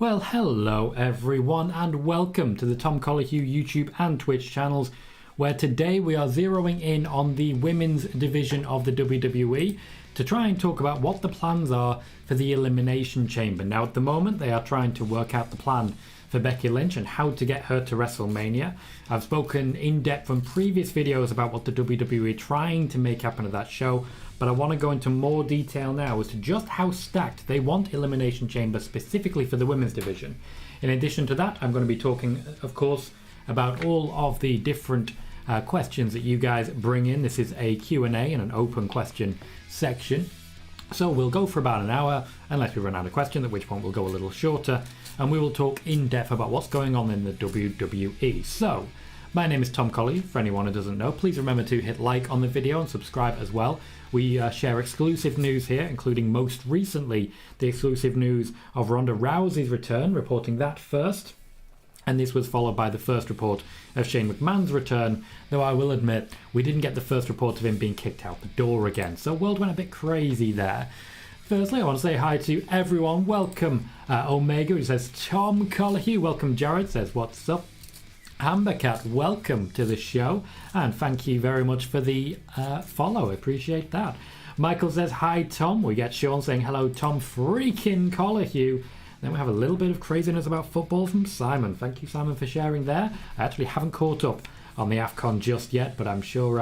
Well, hello everyone and welcome to the Tom Colohue YouTube and Twitch channels, where today we are zeroing in on the women's division of the WWE to try and talk about what the plans are for the Elimination Chamber. Now at the moment they are trying to work out the plan for Becky Lynch and how to get her to WrestleMania. I've spoken in depth on previous videos about what the WWE are trying to make happen at that show, but I want to go into more detail now as to just how stacked they want Elimination Chamber specifically for the women's division. In addition to that, I'm going to be talking, of course, about all of the different questions that you guys bring in. This is a Q&A and an open question section. So we'll go for about an hour, unless we run out of questions, at which point we'll go a little shorter, and we will talk in depth about what's going on in the WWE. So, my name is Tom Colohue, for anyone who doesn't know. Please remember to hit like on the video and subscribe as well. We share exclusive news here, including most recently the exclusive news of Ronda Rousey's return, reporting that first. And this was followed by the first report of Shane McMahon's return, though I will admit we didn't get the first report of him being kicked out the door again. So world went a bit crazy there. Firstly, I want to say hi to everyone. Welcome Omega, who says Tom Colohue. Welcome Jared, says what's up. Ambercat, welcome to the show, and thank you very much for the follow. I appreciate that. Michael says hi Tom. We get Sean saying hello Tom freaking Colohue. Then we have a little bit of craziness about football from Simon. Thank you Simon for sharing there. I actually haven't caught up on the AFCON just yet, but I'm sure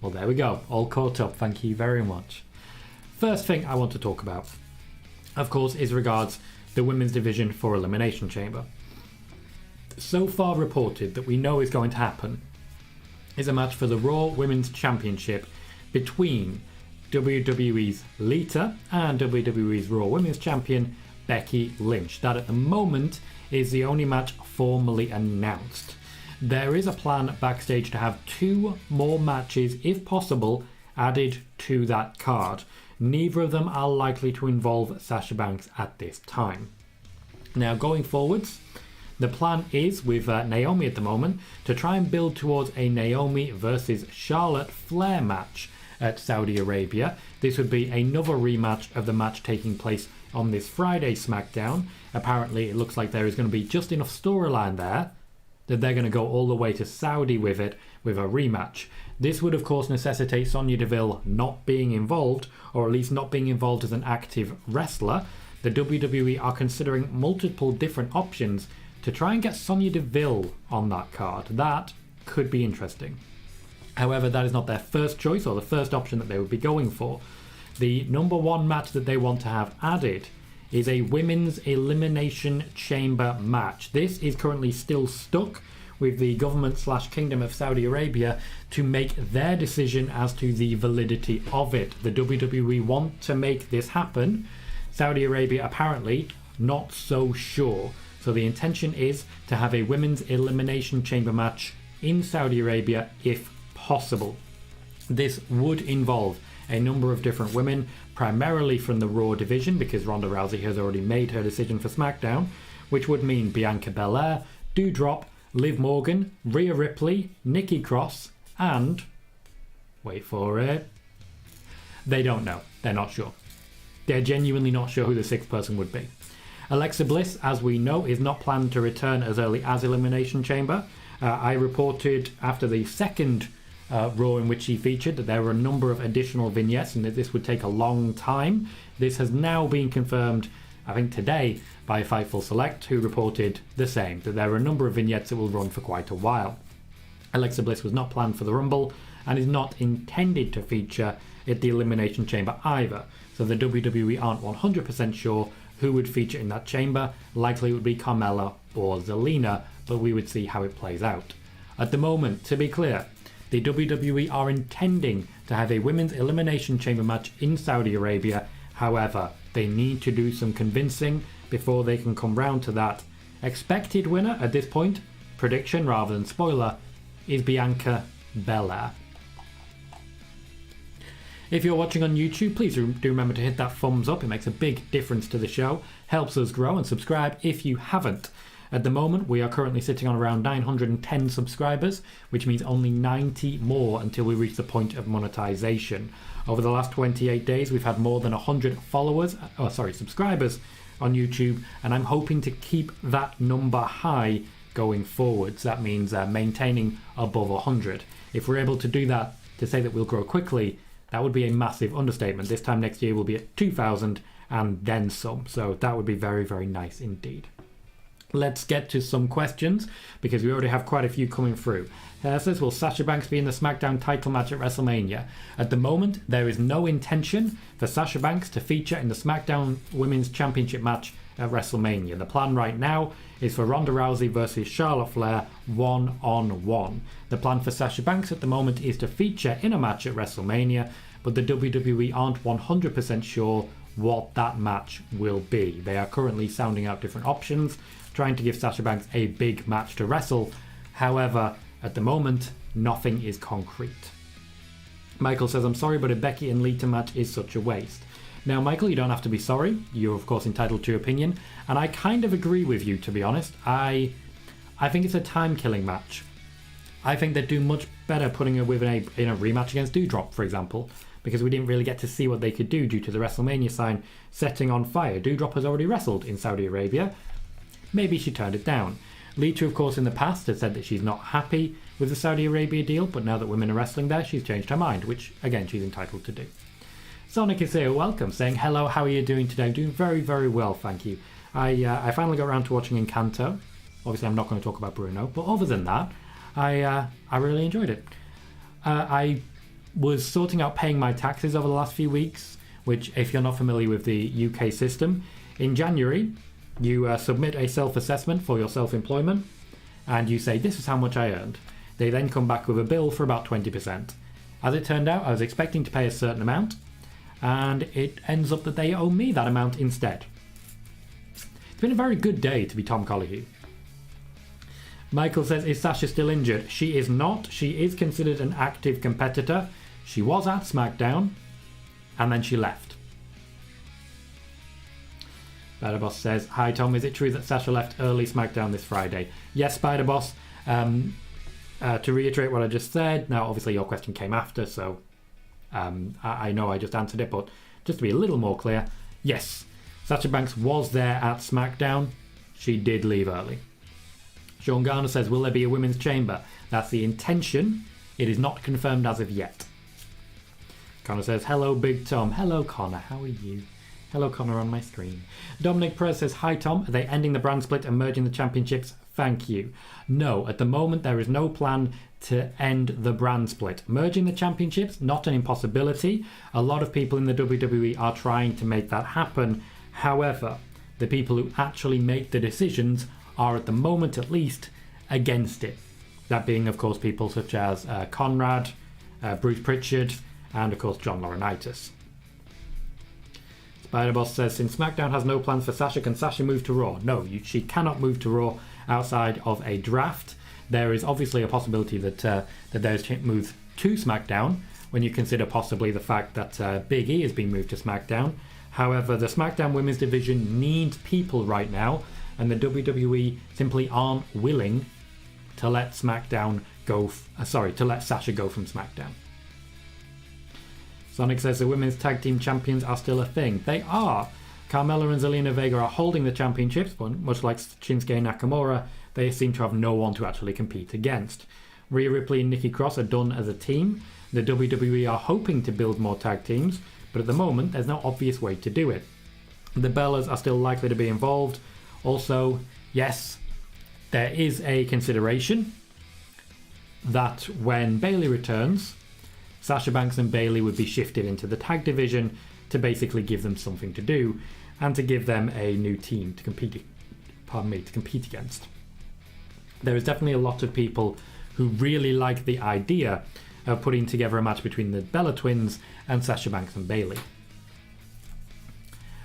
well, there we go, all caught up. Thank you very much. First thing I want to talk about, of course, is regards the women's division for Elimination Chamber. So far reported that we know is going to happen is a match for the Raw Women's Championship between WWE's Lita and WWE's Raw Women's Champion Becky Lynch. That at the moment is the only match formally announced. There is a plan backstage to have 2 more matches, if possible, added to that card. Neither of them are likely to involve Sasha Banks at this time. Now going forwards, the plan is, with Naomi at the moment, to try and build towards a Naomi versus Charlotte Flair match at Saudi Arabia. This would be another rematch of the match taking place on this Friday SmackDown. Apparently it looks like there is going to be just enough storyline there that they're going to go all the way to Saudi with it, with a rematch. This would of course necessitate Sonya Deville not being involved, or at least not being involved as an active wrestler. The WWE are considering multiple different options to try and get Sonya Deville on that card. That could be interesting. However, that is not their first choice or the first option that they would be going for. The number one match that they want to have added is a Women's Elimination Chamber match. This is currently still stuck with the government/Kingdom of Saudi Arabia to make their decision as to the validity of it. The WWE want to make this happen. Saudi Arabia apparently not so sure. So the intention is to have a Women's Elimination Chamber match in Saudi Arabia if possible. This would involve a number of different women, primarily from the Raw division, because Ronda Rousey has already made her decision for SmackDown, which would mean Bianca Belair, Doudrop, Liv Morgan, Rhea Ripley, Nikki Cross, and wait for it, they don't know. They're not sure. They're genuinely not sure who the 6th person would be. Alexa Bliss, as we know, is not planned to return as early as Elimination Chamber. I reported after the second Raw in which she featured that there were a number of additional vignettes and that this would take a long time. This has now been confirmed, I think today, by Fightful Select, who reported the same, that there are a number of vignettes that will run for quite a while. Alexa Bliss was not planned for the Rumble and is not intended to feature at the Elimination Chamber either. So the WWE aren't 100% sure who would feature in that chamber. Likely it would be Carmella or Zelina, but we would see how it plays out. At the moment, to be clear, the WWE are intending to have a Women's Elimination Chamber match in Saudi Arabia. However, they need to do some convincing before they can come round to that. Expected winner at this point, prediction rather than spoiler, is Bianca Belair. If you're watching on YouTube, please do remember to hit that thumbs up. It makes a big difference to the show, helps us grow, and subscribe if you haven't. At the moment, we are currently sitting on around 910 subscribers, which means only 90 more until we reach the point of monetization. Over the last 28 days, we've had more than 100 subscribers on YouTube, and I'm hoping to keep that number high going forwards. That means maintaining above 100. If we're able to do that, to say that we'll grow quickly, that would be a massive understatement. This time next year we'll be at 2,000 and then some. So that would be very, very nice indeed. Let's get to some questions, because we already have quite a few coming through. Says, will Sasha Banks be in the SmackDown title match at WrestleMania? At the moment, there is no intention for Sasha Banks to feature in the SmackDown Women's Championship match at WrestleMania. The plan right now is for Ronda Rousey versus Charlotte Flair 1-on-1. The plan for Sasha Banks at the moment is to feature in a match at WrestleMania, but the WWE aren't 100% sure what that match will be. They are currently sounding out different options, trying to give Sasha Banks a big match to wrestle. However, at the moment, nothing is concrete. Michael says, I'm sorry, but a Becky and Lita match is such a waste. Now, Michael, you don't have to be sorry. You're, of course, entitled to your opinion. And I kind of agree with you, to be honest. I think it's a time-killing match. I think they'd do much better putting her in a rematch against Doudrop, for example, because we didn't really get to see what they could do due to the WrestleMania sign setting on fire. Doudrop has already wrestled in Saudi Arabia. Maybe she turned it down. Lita, of course, in the past has said that she's not happy with the Saudi Arabia deal, but now that women are wrestling there, she's changed her mind, which, again, she's entitled to do. Sonic is here, welcome, saying, hello, how are you doing today? I'm doing very, very well, thank you. I finally got around to watching Encanto. Obviously, I'm not going to talk about Bruno, but other than that, I really enjoyed it. I was sorting out paying my taxes over the last few weeks, which, if you're not familiar with the UK system, in January, you submit a self-assessment for your self-employment, and you say, this is how much I earned. They then come back with a bill for about 20%. As it turned out, I was expecting to pay a certain amount, and it ends up that they owe me that amount instead. It's been a very good day to be Tom Colohue. Michael says, is Sasha still injured? She is not. She is considered an active competitor. She was at SmackDown, and then she left. Spider-Boss says, hi Tom, is it true that Sasha left early SmackDown this Friday? Yes, Spider-Boss. To reiterate what I just said, now obviously your question came after, so I know I just answered it, but just to be a little more clear, yes, Sasha Banks was there at SmackDown. She did leave early. Sean Garner says, will there be a women's chamber? That's the intention. It is not confirmed as of yet. Connor says, hello Big Tom. Hello Connor, how are you? Hello Connor on my screen. Dominic Perez says, hi Tom, are they ending the brand split and merging the championships? Thank you. No, at the moment there is no plan to end the brand split. Merging the championships, not an impossibility. A lot of people in the WWE are trying to make that happen. However, the people who actually make the decisions are, at the moment at least, against it. That being, of course, people such as Conrad, Bruce Pritchard, and of course John Laurinaitis. Spider-Boss says, since SmackDown has no plans for Sasha, can Sasha move to Raw? No, she cannot move to Raw outside of a draft. There is obviously a possibility that there's moves to SmackDown when you consider possibly the fact that Big E is being moved to SmackDown. However, the SmackDown women's division needs people right now, and the WWE simply aren't willing to let SmackDown go. To let Sasha go from SmackDown. Sonic says the women's tag team champions are still a thing. They are. Carmella and Zelina Vega are holding the championships, but much like Shinsuke Nakamura, they seem to have no one to actually compete against. Rhea Ripley and Nikki Cross are done as a team. The WWE are hoping to build more tag teams, but at the moment there's no obvious way to do it. The Bellas are still likely to be involved. Also, yes, there is a consideration that when Bayley returns, Sasha Banks and Bayley would be shifted into the tag division to basically give them something to do and to give them a new team to compete against. There is definitely a lot of people who really like the idea of putting together a match between the Bella Twins and Sasha Banks and Bayley.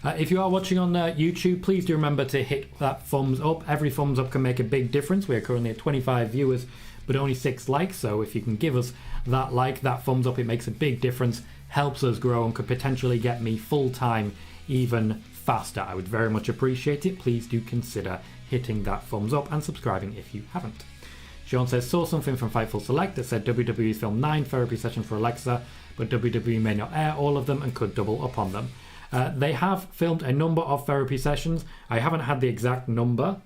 If you are watching on YouTube, please do remember to hit that thumbs up. Every thumbs up can make a big difference. We are currently at 25 viewers, but only 6 likes. So if you can give us that like, that thumbs up, it makes a big difference, helps us grow, and could potentially get me full-time even faster. I would very much appreciate it. Please do consider hitting that thumbs up and subscribing if you haven't. Sean says, saw something from Fightful Select that said WWE's filmed 9 therapy sessions for Alexa, but WWE may not air all of them and could double up on them. They have filmed a number of therapy sessions. I haven't had the exact number.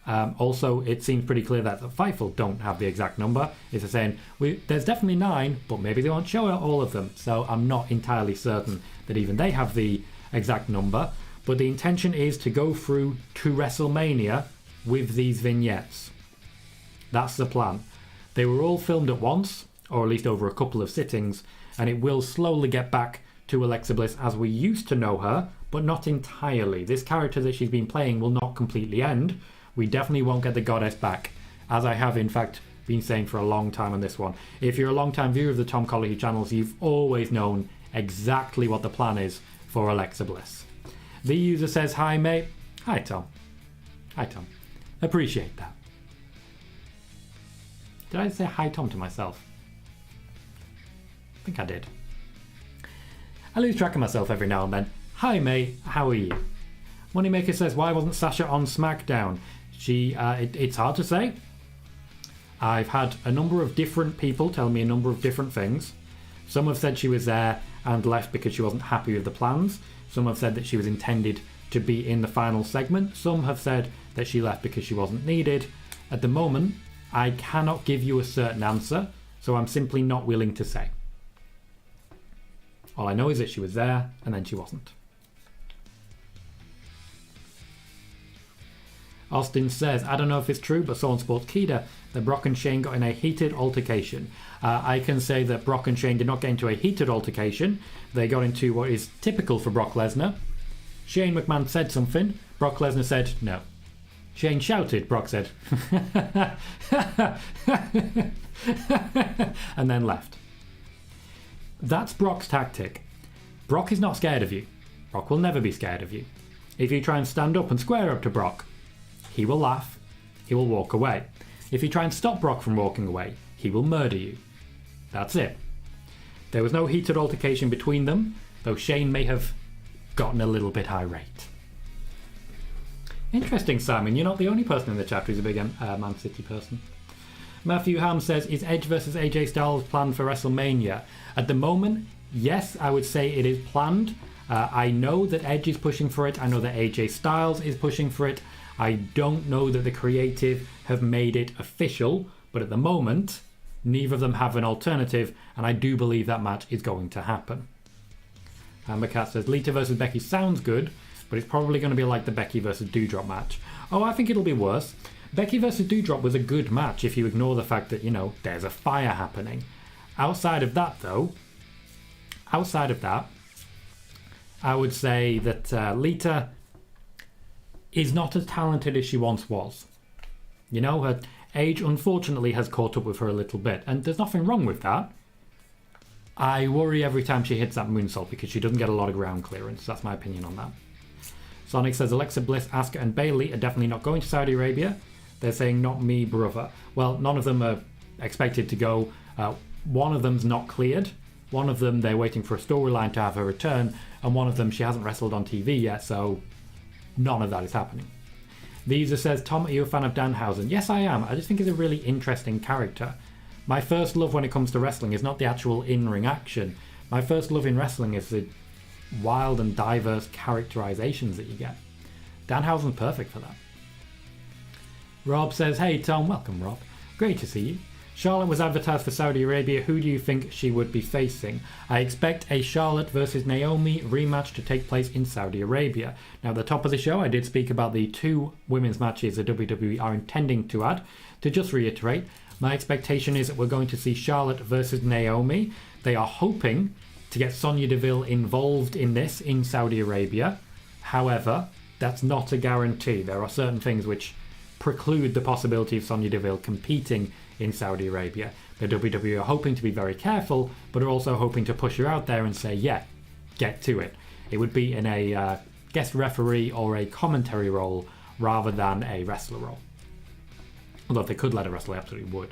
Also, it seems pretty clear that the Fightful don't have the exact number. It's saying there's definitely 9, but maybe they won't show all of them. So I'm not entirely certain that even they have the exact number. But the intention is to go through to WrestleMania with these vignettes. That's the plan. They were all filmed at once, or at least over a couple of sittings, and it will slowly get back to Alexa Bliss as we used to know her, but not entirely. This character that she's been playing will not completely end. We definitely won't get the goddess back, as I have in fact been saying for a long time on this one. If you're a long-time viewer of the Tom Colohue channels, you've always known exactly what the plan is for Alexa Bliss. The user says, "Hi mate." Hi Tom. Hi Tom. Appreciate that. Did I say hi Tom to myself? I think I did. I lose track of myself every now and then. Hi mate, how are you? Moneymaker says, why wasn't Sasha on SmackDown? It's hard to say. I've had a number of different people tell me a number of different things. Some have said she was there and left because she wasn't happy with the plans. Some have said that she was intended to be in the final segment. Some have said that she left because she wasn't needed. At the moment, I cannot give you a certain answer, so I'm simply not willing to say. All I know is that she was there and then she wasn't. Austin says, I don't know if it's true, but saw on Sports Keeda that Brock and Shane got in a heated altercation. I can say that Brock and Shane did not get into a heated altercation. They got into what is typical for Brock Lesnar. Shane McMahon said something. Brock Lesnar said no. Shane shouted. Brock said and then left. That's Brock's tactic. Brock is not scared of you. Brock will never be scared of you. If you try and stand up and square up to Brock, he will laugh. He will walk away. If you try and stop Brock from walking away, he will murder you. That's it. There was no heated altercation between them, though Shane may have gotten a little bit irate. Interesting, Simon. You're not the only person in the chat who's a big Man City person. Matthew Ham says, is Edge versus AJ Styles planned for WrestleMania? At the moment, yes, I would say it is planned. I know that Edge is pushing for it. I know that AJ Styles is pushing for it. I don't know that the creative have made it official, but at the moment, neither of them have an alternative, and I do believe that match is going to happen. Amber Cat says, Lita versus Becky sounds good, but it's probably going to be like the Becky versus Doudrop match. Oh, I think it'll be worse. Becky versus Doudrop was a good match if you ignore the fact that, there's a fire happening. Outside of that, I would say that Lita is not as talented as she once was. Her age unfortunately has caught up with her a little bit, and there's nothing wrong with that. I worry every time she hits that moonsault because she doesn't get a lot of ground clearance. That's my opinion on that. Sonic says Alexa Bliss, Asuka and Bayley are definitely not going to Saudi Arabia. They're saying not me, brother. Well, none of them are expected to go. One of them's not cleared. One of them, they're waiting for a storyline to have her return. And one of them, she hasn't wrestled on TV yet, so none of that is happening. The user says, Tom, are you a fan of Danhausen? Yes, I am. I just think he's a really interesting character. My first love when it comes to wrestling is not the actual in-ring action. My first love in wrestling is the wild and diverse characterizations that you get. Danhausen's perfect for that. Rob says, hey Tom, welcome Rob. Great to see you. Charlotte was advertised for Saudi Arabia. Who do you think she would be facing? I expect a Charlotte versus Naomi rematch to take place in Saudi Arabia. Now, at the top of the show, I did speak about the 2 women's matches that WWE are intending to add. To just reiterate, my expectation is that we're going to see Charlotte versus Naomi. They are hoping to get Sonya Deville involved in this in Saudi Arabia. However, that's not a guarantee. There are certain things which preclude the possibility of Sonya Deville competing in Saudi Arabia. The WWE are hoping to be very careful, but are also hoping to push her out there and say, yeah, get to it. It would be in a guest referee or a commentary role rather than a wrestler role. Although if they could let her wrestle, they absolutely would.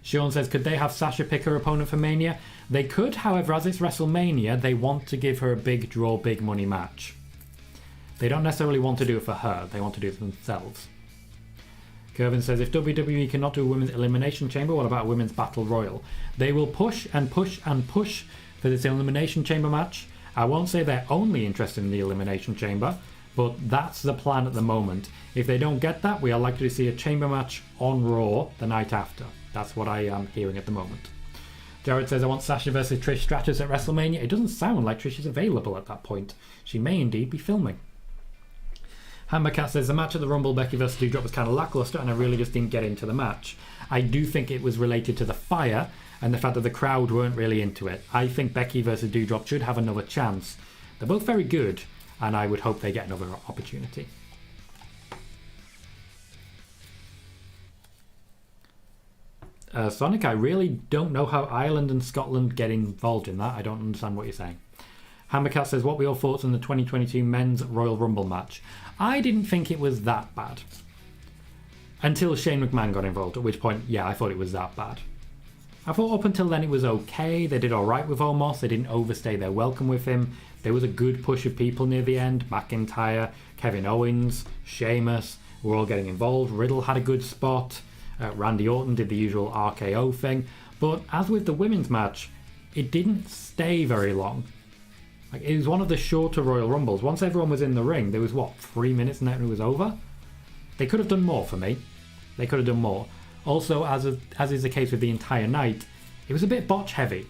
Sean says, could they have Sasha pick her opponent for Mania? They could, however, as it's WrestleMania, they want to give her a big draw, big money match. They don't necessarily want to do it for her, they want to do it for themselves. Kervin says, if WWE cannot do a women's elimination chamber, what about a women's battle royal? They will push and push and push for this elimination chamber match, I won't say they're only interested in the Elimination Chamber, but that's the plan at the moment. If they don't get that, we are likely to see a chamber match on Raw the night after. That's what I am hearing at the moment. Jared says, I want Sasha versus Trish Stratus at WrestleMania. It doesn't sound like Trish is available at that point. She may indeed be filming. Hammercat says, the match at the Rumble, Becky versus Doudrop, was kind of lackluster and I really just didn't get into the match. I do think it was related to the fire and the fact that the crowd weren't really into it. I think Becky versus Doudrop should have another chance. They're both very good and I would hope they get another opportunity. Sonic, I really don't know how Ireland and Scotland get involved in that. I don't understand what you're saying. Hammercat says, what were your thoughts on the 2022 Men's Royal Rumble match? I didn't think it was that bad. Until Shane McMahon got involved, at which point, yeah, I thought it was that bad. I thought up until then it was okay. They did alright with Omos. They didn't overstay their welcome with him. There was a good push of people near the end. McIntyre, Kevin Owens, Sheamus were all getting involved. Riddle had a good spot. Randy Orton did the usual RKO thing. But as with the women's match, it didn't stay very long. Like, it was one of the shorter Royal Rumbles. Once everyone was in the ring, there was, 3 minutes and then it was over? They could have done more for me. They could have done more. Also, as is the case with the entire night, it was a bit botch heavy.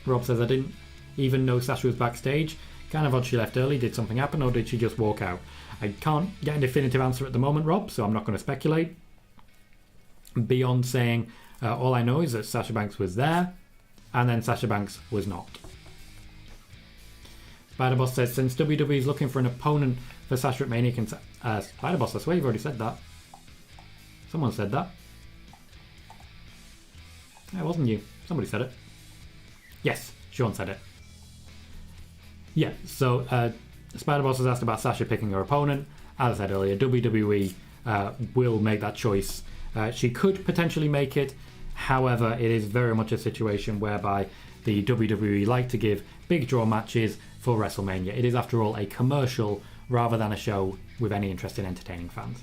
Rob says, I didn't even know Sasha was backstage. Kind of odd she left early. Did something happen or did she just walk out? I can't get a definitive answer at the moment, Rob, so I'm not going to speculate. Beyond saying, all I know is that Sasha Banks was there, and then Sasha Banks was not. Spider-Boss says, since WWE is looking for an opponent for Sasha at Mania, can... Spider-Boss, I swear you've already said that. Someone said that. It wasn't you. Somebody said it. Yes, Sean said it. Yeah, so Spider-Boss has asked about Sasha picking her opponent. As I said earlier, WWE will make that choice. She could potentially make it. However, it is very much a situation whereby the WWE like to give big draw matches for WrestleMania. It is, after all, a commercial rather than a show with any interest in entertaining fans.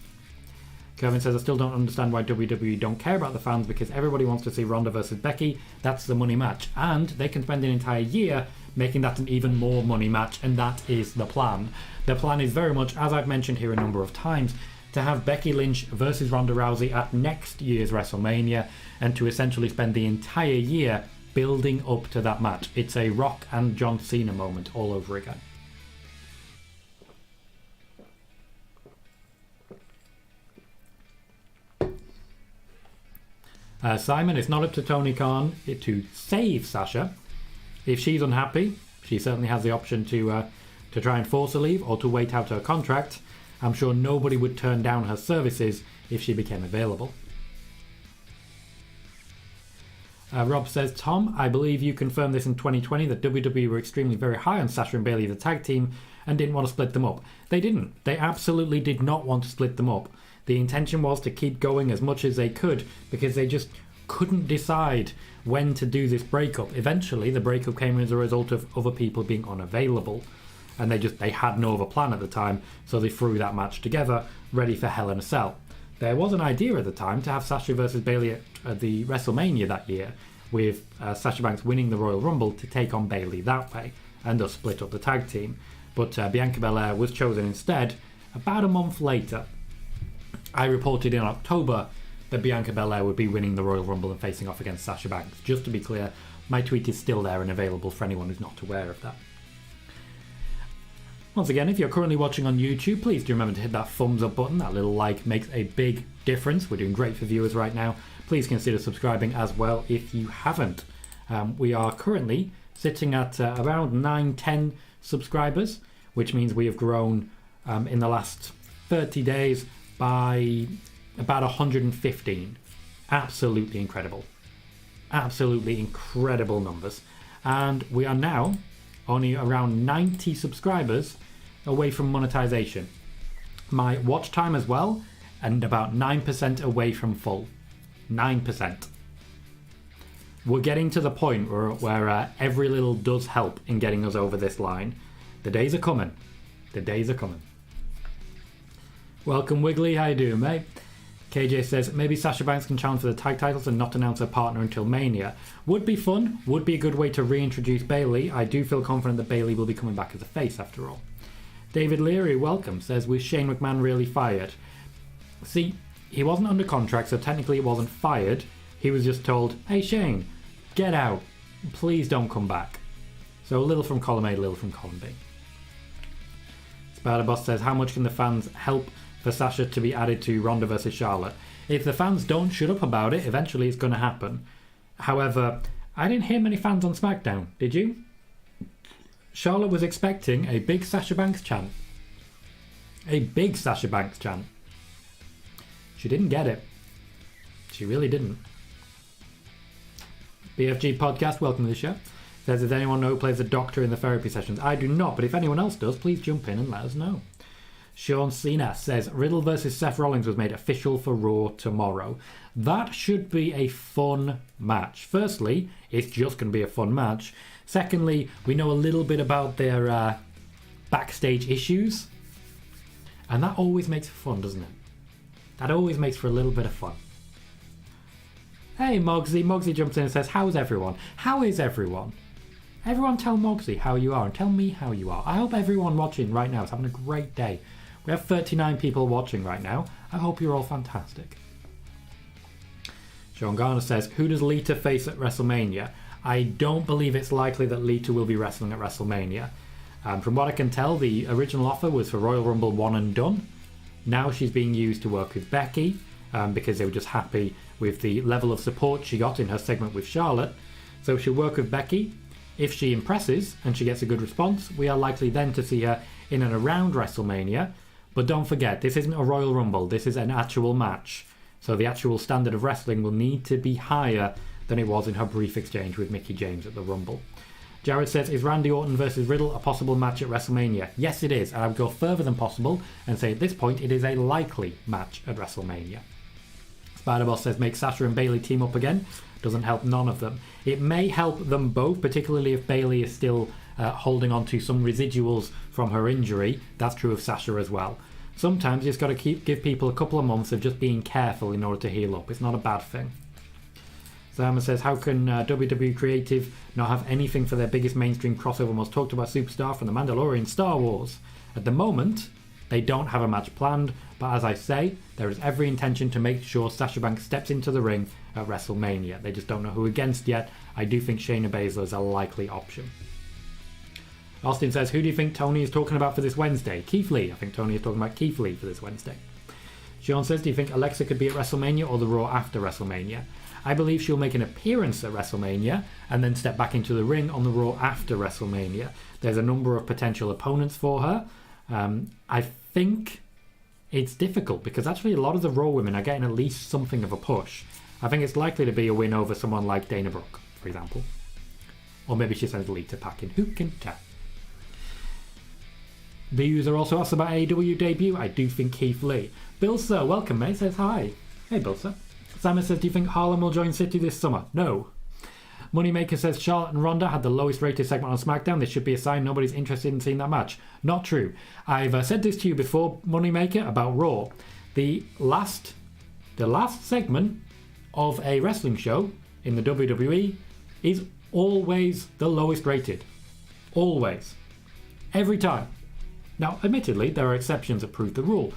Kevin says, I still don't understand why WWE don't care about the fans because everybody wants to see Ronda versus Becky. That's the money match. And they can spend an entire year making that an even more money match, and that is the plan. The plan is very much, as I've mentioned here a number of times, to have Becky Lynch versus Ronda Rousey at next year's WrestleMania and to essentially spend the entire year building up to that match. It's a Rock and John Cena moment all over again. Simon, it's not up to Tony Khan to save Sasha. If she's unhappy, she certainly has the option to try and force a leave or to wait out her contract. I'm sure nobody would turn down her services if she became available. Rob says, Tom, I believe you confirmed this in 2020 that WWE were extremely very high on Sasha and Bayley, the tag team, and didn't want to split them up. They didn't. They absolutely did not want to split them up. The intention was to keep going as much as they could because they just couldn't decide when to do this breakup. Eventually, the breakup came as a result of other people being unavailable. And they had no other plan at the time, so they threw that match together, ready for Hell in a Cell. There was an idea at the time to have Sasha versus Bayley at the WrestleMania that year, with Sasha Banks winning the Royal Rumble to take on Bayley that way, and thus split up the tag team. But Bianca Belair was chosen instead about a month later. I reported in October that Bianca Belair would be winning the Royal Rumble and facing off against Sasha Banks. Just to be clear, my tweet is still there and available for anyone who's not aware of that. Once again, if you're currently watching on YouTube, please do remember to hit that thumbs up button. That little like makes a big difference. We're doing great for viewers right now. Please consider subscribing as well if you haven't. We are currently sitting at around 9-10 subscribers, which means we have grown in the last 30 days by about 115. Absolutely incredible. Absolutely incredible numbers. And we are now only around 90 subscribers away from monetization. My watch time as well, and about 9% away from full. 9%. We're getting to the point where every little does help in getting us over this line. The days are coming. The days are coming. Welcome, Wiggly. How you doing, mate? KJ says, maybe Sasha Banks can challenge for the tag titles and not announce her partner until Mania. Would be fun. Would be a good way to reintroduce Bayley. I do feel confident that Bayley will be coming back as a face after all. David Leary, welcome, says, was Shane McMahon really fired? See, he wasn't under contract, so technically he wasn't fired. He was just told, hey Shane, get out. Please don't come back. So a little from column A, a little from column B. Spider Boss says, how much can the fans help for Sasha to be added to Ronda versus Charlotte? If the fans don't shut up about it, eventually it's going to happen. However, I didn't hear many fans on SmackDown, did you? Charlotte was expecting a big Sasha Banks chant. A big Sasha Banks chant. She didn't get it. She really didn't. BFG Podcast, welcome to the show. Says, does anyone know who plays the doctor in the therapy sessions? I do not, but if anyone else does, please jump in and let us know. Sean Cena says, Riddle versus Seth Rollins was made official for Raw tomorrow. That should be a fun match. Firstly, it's just going to be a fun match. Secondly, we know a little bit about their backstage issues. And that always makes it fun, doesn't it? That always makes for a little bit of fun. Hey, Mogsy. Mogsy jumps in and says, how's everyone? How is everyone? Everyone tell Mogsy how you are and tell me how you are. I hope everyone watching right now is having a great day. We have 39 people watching right now. I hope you're all fantastic. Sean Garner says, who does Lita face at WrestleMania? I don't believe it's likely that Lita will be wrestling at WrestleMania. From what I can tell, the original offer was for Royal Rumble 1 and done. Now she's being used to work with Becky because they were just happy with the level of support she got in her segment with Charlotte. So she'll work with Becky. If she impresses and she gets a good response, we are likely then to see her in and around WrestleMania. But don't forget, this isn't a Royal Rumble, this is an actual match. So the actual standard of wrestling will need to be higher than it was in her brief exchange with Mickie James at the Rumble. Jared says, is Randy Orton versus Riddle a possible match at WrestleMania? Yes, it is, and I would go further than possible and say at this point it is a likely match at WrestleMania. Spider-Boss says, make Sasha and Bayley team up again. Doesn't help none of them. It may help them both, particularly if Bayley is still holding on to some residuals from her injury. That's true of Sasha as well. Sometimes you just got to give people a couple of months of just being careful in order to heal up. It's not a bad thing. Zama says, how can WWE Creative not have anything for their biggest mainstream crossover most talked about superstar from The Mandalorian Star Wars? At the moment, they don't have a match planned, but as I say, there is every intention to make sure Sasha Banks steps into the ring at WrestleMania. They just don't know who against yet. I do think Shayna Baszler is a likely option. Austin says, who do you think Tony is talking about for this Wednesday? Keith Lee. I think Tony is talking about Keith Lee for this Wednesday. Sean says, do you think Alexa could be at WrestleMania or the Raw after WrestleMania? I believe she'll make an appearance at WrestleMania and then step back into the ring on the Raw after WrestleMania. There's a number of potential opponents for her. I think it's difficult because actually a lot of the Raw women are getting at least something of a push. I think it's likely to be a win over someone like Dana Brooke, for example. Or maybe she sends Lita packing. Who can tell? The user also asked about AEW debut. I do think Keith Lee. Bill Sir, welcome mate, says hi. Hey Bill Sir. Simon says, do you think Harlem will join City this summer? No. Moneymaker says, Charlotte and Ronda had the lowest rated segment on SmackDown. This should be a sign nobody's interested in seeing that match. Not true. I've said this to you before, Moneymaker, about Raw. The last segment of a wrestling show in the WWE is always the lowest rated. Always. Every time. Now, admittedly, there are exceptions that prove the rule,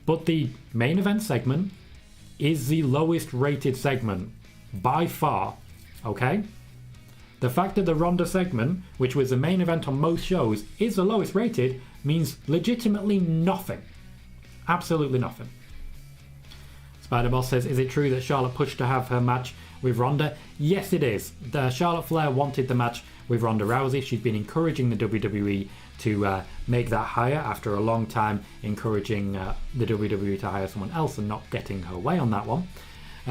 but the main event segment is the lowest rated segment by far, okay? The fact that the Ronda segment, which was the main event on most shows, is the lowest rated means legitimately nothing. Absolutely nothing. Spider-Boss says, is it true that Charlotte pushed to have her match with Ronda? Yes, it is. Charlotte Flair wanted the match with Ronda Rousey. She's been encouraging the WWE to make that hire after a long time encouraging the WWE to hire someone else and not getting her way on that one.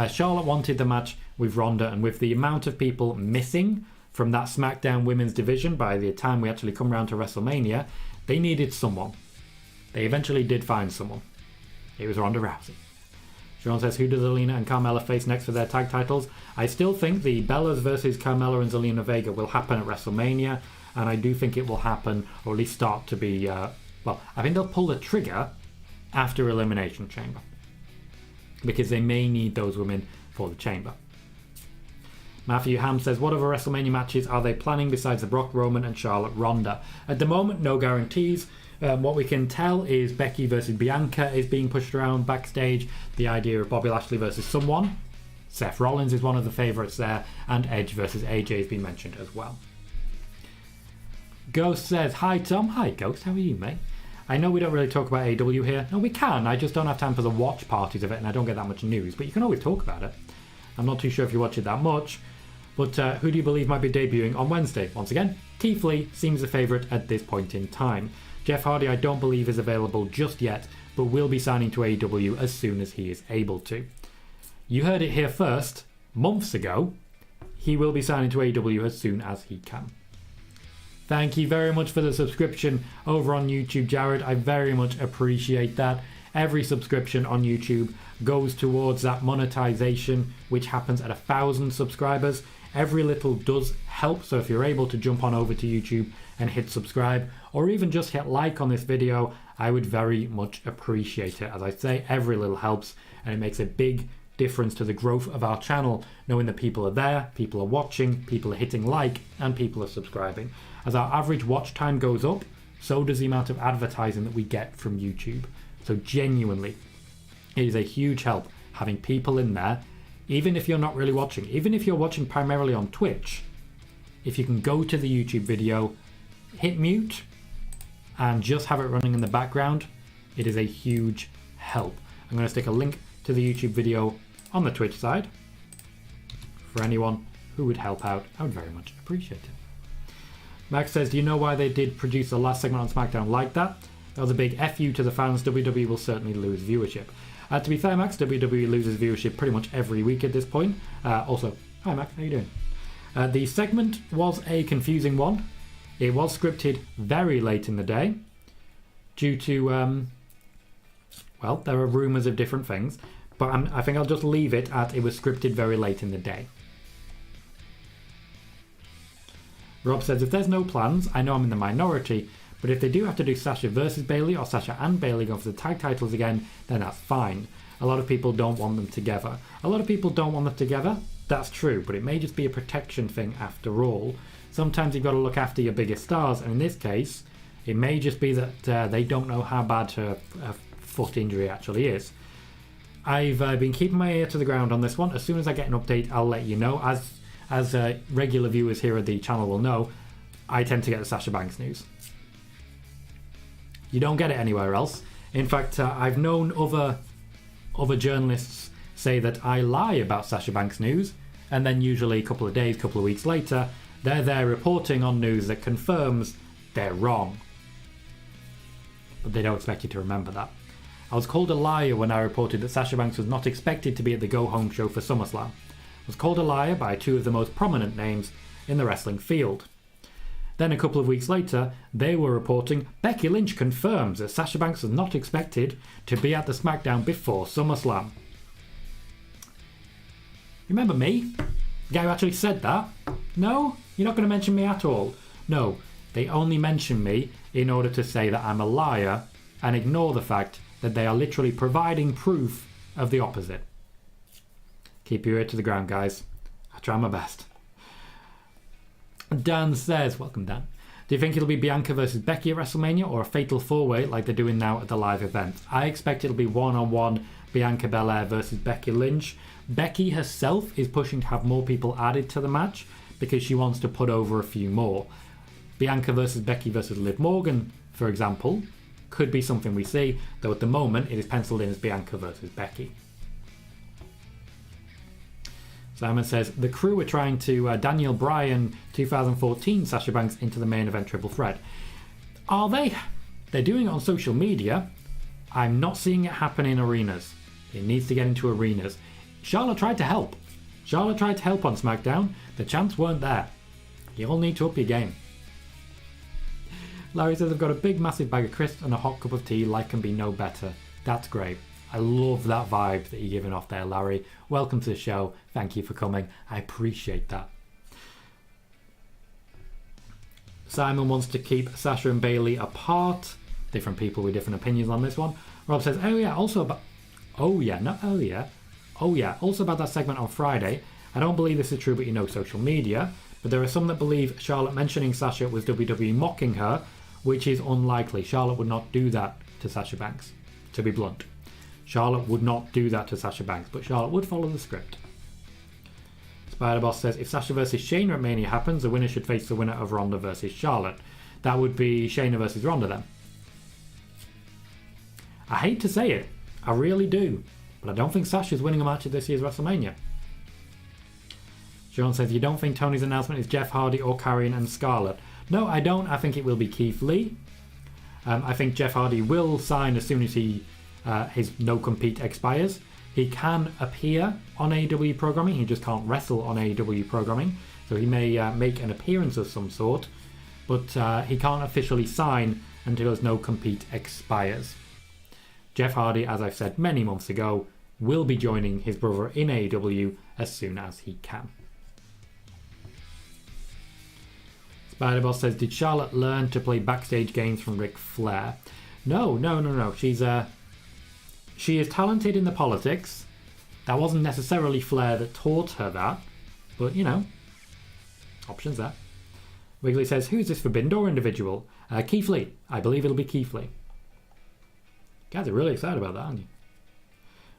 Charlotte wanted the match with Ronda, and with the amount of people missing from that SmackDown women's division by the time we actually come around to WrestleMania, they needed someone. They eventually did find someone. It was Ronda Rousey. Sean says, who does Zelina and Carmella face next for their tag titles? I still think the Bellas versus Carmella and Zelina Vega will happen at WrestleMania, and I do think it will happen, or at least start to be, I think they'll pull the trigger after Elimination Chamber. because they may need those women for the Chamber. Matthew Ham says, what other WrestleMania matches are they planning besides the Brock, Roman and Charlotte Ronda? At the moment, no guarantees. What we can tell is Becky versus Bianca is being pushed around backstage. The idea of Bobby Lashley versus someone. Seth Rollins is one of the favourites there. And Edge versus AJ has been mentioned as well. Ghost says, hi Tom. Hi Ghost, how are you, mate? I know we don't really talk about AEW here. No, we can. I just don't have time for the watch parties of it and I don't get that much news. But you can always talk about it. I'm not too sure if you watch it that much. But who do you believe might be debuting on Wednesday? Once again, Keith Lee seems the favourite at this point in time. Jeff Hardy I don't believe is available just yet, but will be signing to AEW as soon as he is able to. You heard it here first, months ago. He will be signing to AEW as soon as he can. Thank you very much for the subscription over on YouTube, Jared. I very much appreciate that. Every subscription on YouTube goes towards that monetization, which happens at 1,000 subscribers. Every little does help, so if you're able to jump on over to YouTube and hit subscribe, or even just hit like on this video, I would very much appreciate it. As I say, every little helps, and it makes a big difference to the growth of our channel, knowing that people are there, people are watching, people are hitting like, and people are subscribing. As our average watch time goes up, so does the amount of advertising that we get from YouTube. So genuinely, it is a huge help having people in there, even if you're not really watching, even if you're watching primarily on Twitch. If you can go to the YouTube video, hit mute, and just have it running in the background, it is a huge help. I'm going to stick a link to the YouTube video on the Twitch side for anyone who would help out. I would very much appreciate it. Max says, do you know why they did produce the last segment on SmackDown like that? That was a big FU to the fans. WWE will certainly lose viewership. To be fair, Max, WWE loses viewership pretty much every week at this point. Also, hi Max, how you doing? The segment was a confusing one. It was scripted very late in the day due to, well, there are rumours of different things, but I think I'll just leave it at it was scripted very late in the day. Rob says, if there's no plans, I know I'm in the minority, but if they do have to do Sasha versus Bayley or Sasha and Bayley go for the tag titles again, then that's fine. A lot of people don't want them together. A lot of people don't want them together. That's true, but it may just be a protection thing after all. Sometimes you've got to look after your biggest stars, and in this case, it may just be that they don't know how bad her foot injury actually is. I've been keeping my ear to the ground on this one. As soon as I get an update, I'll let you know. As regular viewers here at the channel will know, I tend to get the Sasha Banks news. You don't get it anywhere else. In fact, I've known other journalists say that I lie about Sasha Banks news, and then usually a couple of days, couple of weeks later, they're there reporting on news that confirms they're wrong. But they don't expect you to remember that. I was called a liar when I reported that Sasha Banks was not expected to be at the Go Home show for SummerSlam. I was called a liar by two of the most prominent names in the wrestling field. Then a couple of weeks later, they were reporting Becky Lynch confirms that Sasha Banks was not expected to be at the SmackDown before SummerSlam. Remember me? The guy who actually said that? No? You're not going to mention me at all? No, they only mention me in order to say that I'm a liar and ignore the fact that they are literally providing proof of the opposite. Keep your ear to the ground, guys. I try my best. Dan says, welcome Dan, do you think it'll be Bianca versus Becky at WrestleMania or a fatal four-way like they're doing now at the live event? I expect it'll be one-on-one Bianca Belair versus Becky Lynch. Becky herself is pushing to have more people added to the match because she wants to put over a few more. Bianca versus Becky versus Liv Morgan, for example, could be something we see, though at the moment it is penciled in as Bianca versus Becky. Simon says, the crew are trying to Daniel Bryan 2014 Sasha Banks into the main event triple threat. Are they? They're doing it on social media. I'm not seeing it happen in arenas. It needs to get into arenas. Charlotte tried to help. Charlotte tried to help on SmackDown. The chants weren't there. You all need to up your game. Larry says, I've got a big massive bag of crisps and a hot cup of tea. Life can be no better. That's great. I love that vibe that you're giving off there, Larry. Welcome to the show. Thank you for coming. I appreciate that. Simon wants to keep Sasha and Bayley apart. Different people with different opinions on this one. Rob says, oh yeah, also Oh yeah, no, oh yeah. Oh yeah, also about that segment on Friday. I don't believe this is true, but you know social media. But there are some that believe Charlotte mentioning Sasha was WWE mocking her, which is unlikely. Charlotte would not do that to Sasha Banks, to be blunt. Charlotte would not do that to Sasha Banks, but Charlotte would follow the script. Spider Boss says, if Sasha versus Shayna at Mania happens, the winner should face the winner of Ronda versus Charlotte. That would be Shayna versus Ronda then. I hate to say it, I really do, but I don't think Sasha's winning a match at this year's WrestleMania. Sean says, you don't think Tony's announcement is Jeff Hardy or Karrion and Scarlett? No, I don't. I think it will be Keith Lee. I think Jeff Hardy will sign as soon as his no-compete expires. He can appear on AEW programming, he just can't wrestle on AEW programming, so he may make an appearance of some sort, but he can't officially sign until his no-compete expires. Jeff Hardy, as I've said many months ago, will be joining his brother in AEW as soon as he can. Spider-Boss says, did Charlotte learn to play backstage games from Ric Flair? No. She is talented in the politics. That wasn't necessarily Flair that taught her that, but you know, options there. Wiggly says, who's this Forbidden Door individual? Keith Lee. I believe it'll be Keith Lee. Guys are really excited about that, aren't you?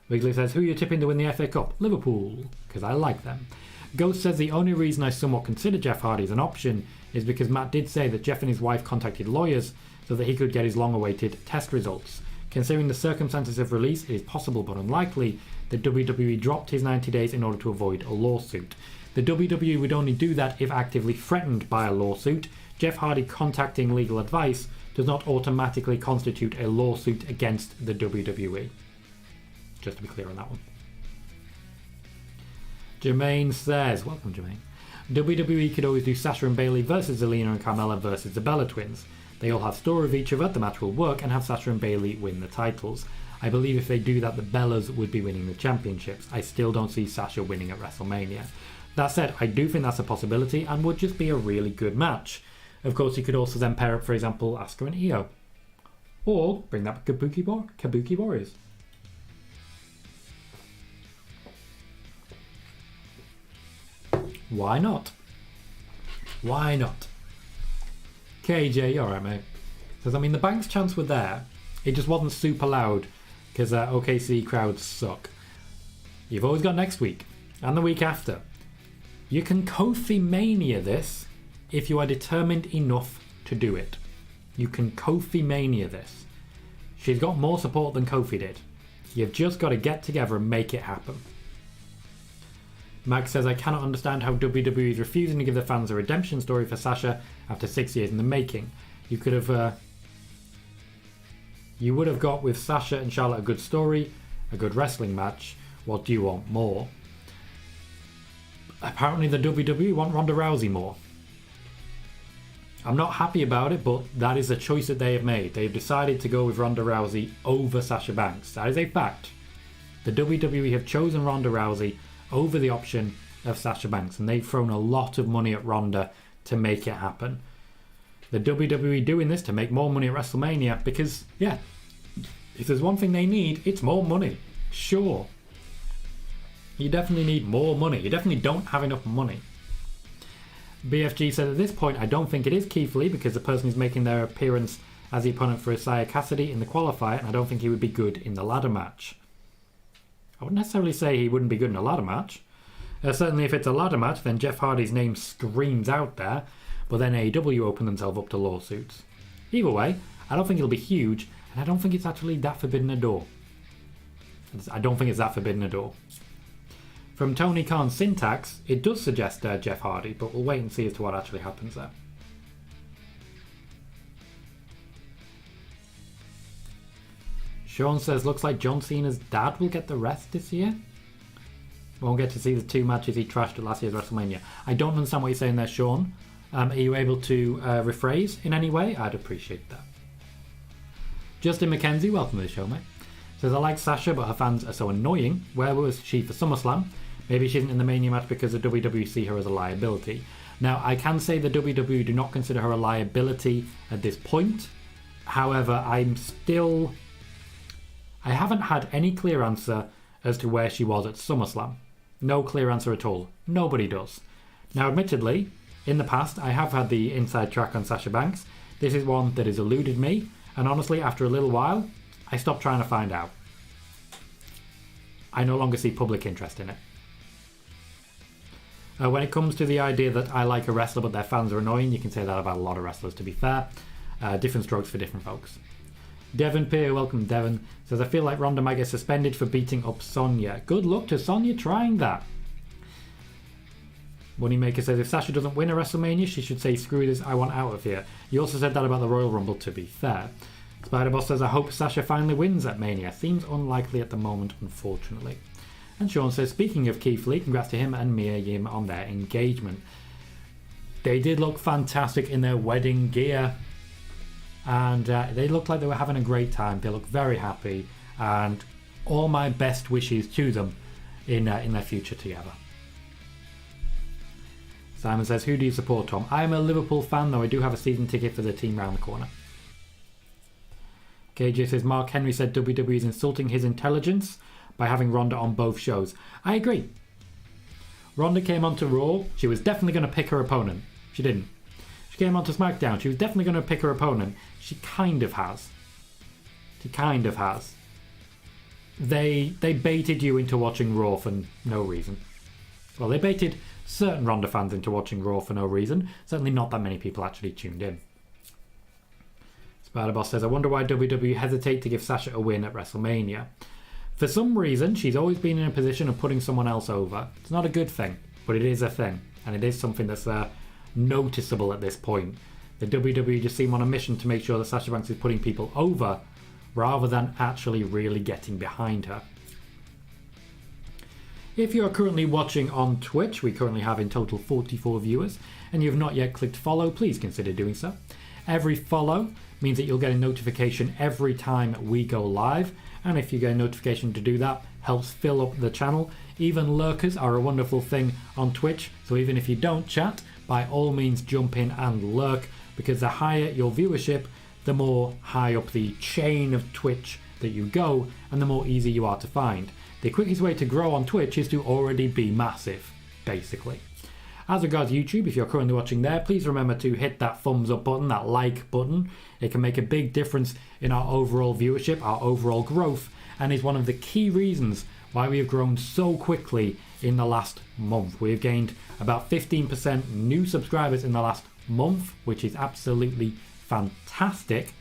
Wiggly says, who are you tipping to win the FA Cup? Liverpool, because I like them. Ghost says, the only reason I somewhat consider Jeff Hardy as an option is because Matt did say that Jeff and his wife contacted lawyers so that he could get his long-awaited test results. Considering the circumstances of release, it is possible but unlikely that WWE dropped his 90 days in order to avoid a lawsuit. The WWE would only do that if actively threatened by a lawsuit. Jeff Hardy contacting legal advice does not automatically constitute a lawsuit against the WWE. Just to be clear on that one. Jermaine says, welcome Jermaine, WWE could always do Sasha and Bayley versus Zelina and Carmella versus the Bella Twins. They all have story with each other, the match will work, and have Sasha and Bayley win the titles. I believe if they do that, the Bellas would be winning the championships. I still don't see Sasha winning at WrestleMania. That said, I do think that's a possibility and would just be a really good match. Of course, you could also then pair up, for example, Asuka and Io. Or bring that Kabuki Warriors. Why not? Why not? KJ, you alright, mate? Says, I mean, the Banks chants were there. It just wasn't super loud because OKC crowds suck. You've always got next week and the week after. You can Kofi Mania this if you are determined enough to do it. You can Kofi Mania this. She's got more support than Kofi did. You've just got to get together and make it happen. Max says, I cannot understand how WWE is refusing to give the fans a redemption story for Sasha after 6 years in the making. You would have got with Sasha and Charlotte a good story, a good wrestling match. What do you want more? Apparently the WWE want Ronda Rousey more. I'm not happy about it, but that is a choice that they have made. They've decided to go with Ronda Rousey over Sasha Banks. That is a fact. The WWE have chosen Ronda Rousey over the option of Sasha Banks, and they've thrown a lot of money at Ronda to make it happen. The WWE doing this to make more money at WrestleMania because, yeah, if there's one thing they need, it's more money. Sure. You definitely need more money. You definitely don't have enough money. BFG said, at this point, I don't think it is Keith Lee because the person who's making their appearance as the opponent for Isaiah Cassidy in the qualifier, and I don't think he would be good in the ladder match. I wouldn't necessarily say he wouldn't be good in a ladder match. Certainly if it's a ladder match, then Jeff Hardy's name screams out there, but then AEW open themselves up to lawsuits. Either way, I don't think it'll be huge, and I don't think it's actually that forbidden a door. I don't think it's that forbidden a door. From Tony Khan's syntax, it does suggest Jeff Hardy, but we'll wait and see as to what actually happens there. Sean says, looks like John Cena's dad will get the rest this year. Won't get to see the two matches he trashed at last year's WrestleMania. I don't understand what you're saying there, Sean. Are you able to rephrase in any way? I'd appreciate that. Justin McKenzie, welcome to the show, mate. Says, I like Sasha, but her fans are so annoying. Where was she for SummerSlam? Maybe she isn't in the Mania match because the WWE see her as a liability. Now, I can say the WWE do not consider her a liability at this point. However, I I haven't had any clear answer as to where she was at SummerSlam. No clear answer at all. Nobody does. Now, admittedly, in the past, I have had the inside track on Sasha Banks. This is one that has eluded me, and honestly, after a little while, I stopped trying to find out. I no longer see public interest in it. When it comes to the idea that I like a wrestler but their fans are annoying, you can say that about a lot of wrestlers, to be fair. Different strokes for different folks. Devon Peer, welcome Devon, says, I feel like Ronda might get suspended for beating up Sonya. Good luck to Sonya trying that. Moneymaker says, if Sasha doesn't win a WrestleMania, she should say, screw this, I want out of here. You also said that about the Royal Rumble, to be fair. Spider-Boss says, I hope Sasha finally wins at Mania. Seems unlikely at the moment, unfortunately. And Sean says, speaking of Keith Lee, congrats to him and Mia Yim on their engagement. They did look fantastic in their wedding gear. And they looked like they were having a great time. They look very happy. And all my best wishes to them in their future together. Simon says, who do you support, Tom? I am a Liverpool fan, though I do have a season ticket for the team round the corner. KJ says, Mark Henry said WWE is insulting his intelligence by having Ronda on both shows. I agree. Ronda came onto Raw. She was definitely going to pick her opponent. She didn't. She came onto SmackDown. She was definitely going to pick her opponent. She kind of has. She kind of has. They baited you into watching Raw for no reason. Well, they baited certain Ronda fans into watching Raw for no reason. Certainly not that many people actually tuned in. Spider-Boss says, I wonder why WWE hesitate to give Sasha a win at WrestleMania. For some reason, she's always been in a position of putting someone else over. It's not a good thing, but it is a thing. And it is something that's noticeable at this point. The WWE just seem on a mission to make sure that Sasha Banks is putting people over rather than actually really getting behind her. If you are currently watching on Twitch, we currently have in total 44 viewers, and you have not yet clicked follow, please consider doing so. Every follow means that you'll get a notification every time we go live, and if you get a notification to do that, helps fill up the channel. Even lurkers are a wonderful thing on Twitch, so even if you don't chat, by all means jump in and lurk, because the higher your viewership, the more high up the chain of Twitch that you go, and the more easy you are to find. The quickest way to grow on Twitch is to already be massive, basically. As regards YouTube, if you're currently watching there, please remember to hit that thumbs up button, that like button. It can make a big difference in our overall viewership, our overall growth, and is one of the key reasons why we have grown so quickly in the last month. We have gained about 15% new subscribers in the last month, which is absolutely fantastic,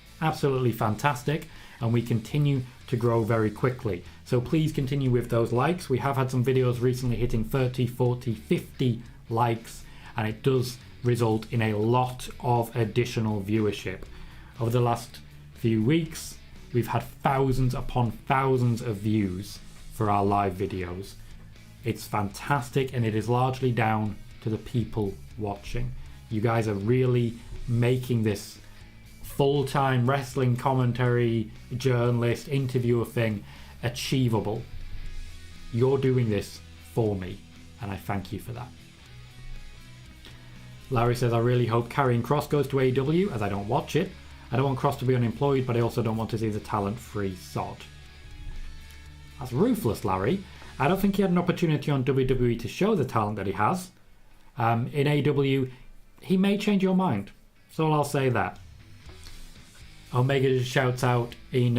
and we continue to grow very quickly. So please continue with those likes. We have had some videos recently hitting 30, 40, 50 likes, and it does result in a lot of additional viewership. Over the last few weeks, we've had thousands upon thousands of views for our live videos. It's fantastic, and it is largely down to the people watching. You guys are really making this full-time wrestling commentary, journalist, interviewer thing achievable. You're doing this for me, and I thank you for that. Larry says, I really hope Karrion Kross goes to AEW, as I don't watch it. I don't want Kross to be unemployed, but I also don't want to see the talent-free sod. That's ruthless, Larry. I don't think he had an opportunity on WWE to show the talent that he has. In AEW, he may change your mind. So I'll say that. Omega just shouts out in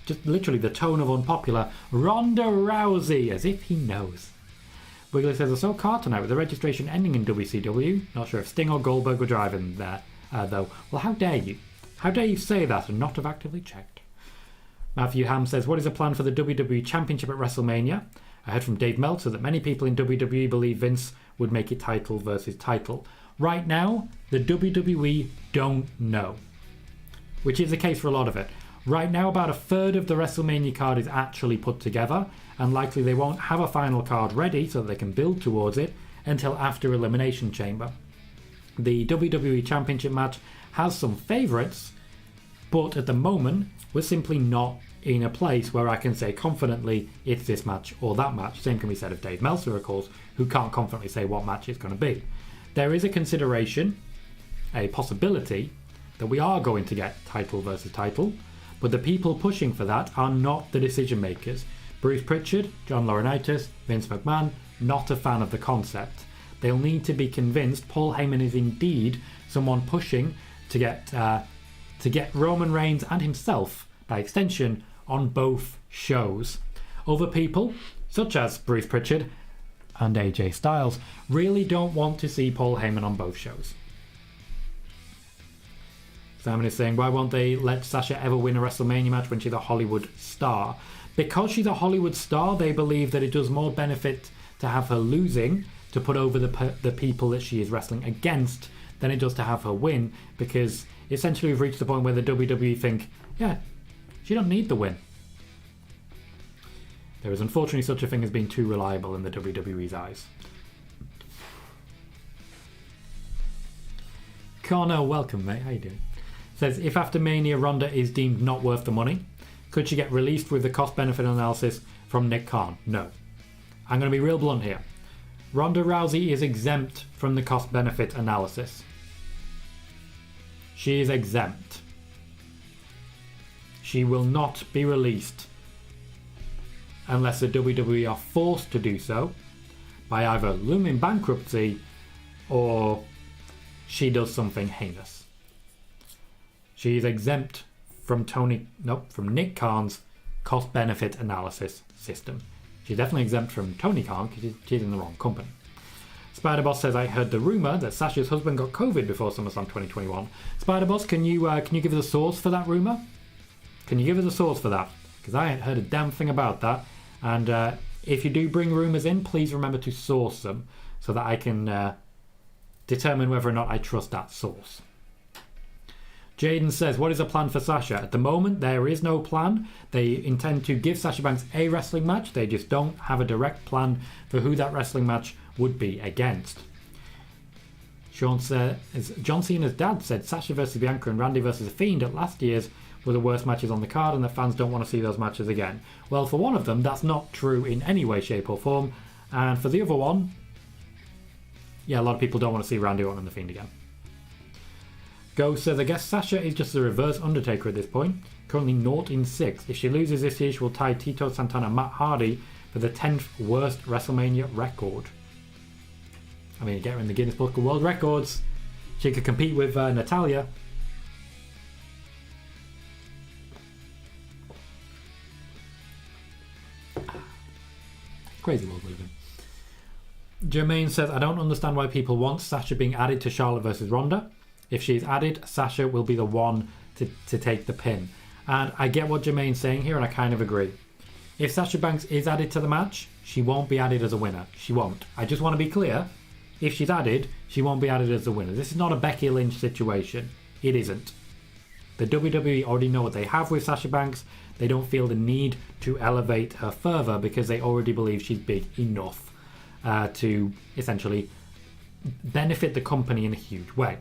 just literally the tone of unpopular, Ronda Rousey, as if he knows. Wiggler says, I saw a car tonight with the registration ending in WCW. Not sure if Sting or Goldberg were driving there, though. Well, how dare you? How dare you say that and not have actively checked? Matthew Ham says, what is the plan for the WWE Championship at WrestleMania? I heard from Dave Meltzer that many people in WWE believe Vince would make it title versus title. Right now, the WWE don't know, which is the case for a lot of it. Right now, about a third of the WrestleMania card is actually put together, and likely they won't have a final card ready so that they can build towards it until after Elimination Chamber. The WWE Championship match has some favourites, but at the moment, we're simply not in a place where I can say confidently it's this match or that match. Same can be said of Dave Meltzer, of course, who can't confidently say what match it's going to be. There is a consideration, a possibility, that we are going to get title versus title, But the people pushing for that are not the decision makers. Bruce Pritchard, John Laurinaitis, Vince McMahon, not a fan of the concept. They'll need to be convinced Paul Heyman is indeed someone pushing to get Roman Reigns and himself, by extension, on both shows. Other people, such as Bruce Pritchard and AJ Styles, really don't want to see Paul Heyman on both shows. Simon is saying, why won't they let Sasha ever win a WrestleMania match when she's a Hollywood star? Because she's a Hollywood star, they believe that it does more benefit to have her losing to put over the people that she is wrestling against than it does to have her win, because essentially we've reached the point where the WWE think, yeah, she don't need the win. There is unfortunately such a thing as being too reliable in the WWE's eyes. Connor, welcome mate, how you doing? Says, if after Mania Ronda is deemed not worth the money, could she get released with the cost-benefit analysis from Nick Khan? No. I'm going to be real blunt here. Ronda Rousey is exempt from the cost-benefit analysis. She is exempt. She will not be released unless the WWE are forced to do so by either looming bankruptcy or she does something heinous. She is exempt from Nick Khan's cost-benefit analysis system. She's definitely exempt from Tony Khan because she's in the wrong company. Spider-Boss says, I heard the rumour that Sasha's husband got COVID before SummerSlam 2021. Spider-Boss, can you give us a source for that rumour? Can you give us a source for that? Because I ain't heard a damn thing about that. And if you do bring rumours in, please remember to source them so that I can determine whether or not I trust that source. Jaden says, what is the plan for Sasha? At the moment, there is no plan. They intend to give Sasha Banks a wrestling match. They just don't have a direct plan for who that wrestling match would be against. Sean says, John Cena's dad said Sasha versus Bianca and Randy versus The Fiend at last year's were the worst matches on the card and the fans don't want to see those matches again. Well, for one of them, that's not true in any way, shape or form. And for the other one, yeah, a lot of people don't want to see Randy Orton and The Fiend again. Ghost says, I guess Sasha is just the reverse Undertaker at this point. Currently 0-6. If she loses this year, she will tie Tito Santana and Matt Hardy for the 10th worst WrestleMania record. I mean, get her in the Guinness Book of World Records. She could compete with Natalya. Crazy world we live in. Jermaine says, I don't understand why people want Sasha being added to Charlotte versus Ronda. If she's added, Sasha will be the one to take the pin. And I get what Jermaine's saying here, and I kind of agree. If Sasha Banks is added to the match, she won't be added as a winner. She won't. I just want to be clear. If she's added, she won't be added as a winner. This is not a Becky Lynch situation. It isn't. The WWE already know what they have with Sasha Banks. They don't feel the need to elevate her further because they already believe she's big enough to essentially benefit the company in a huge way.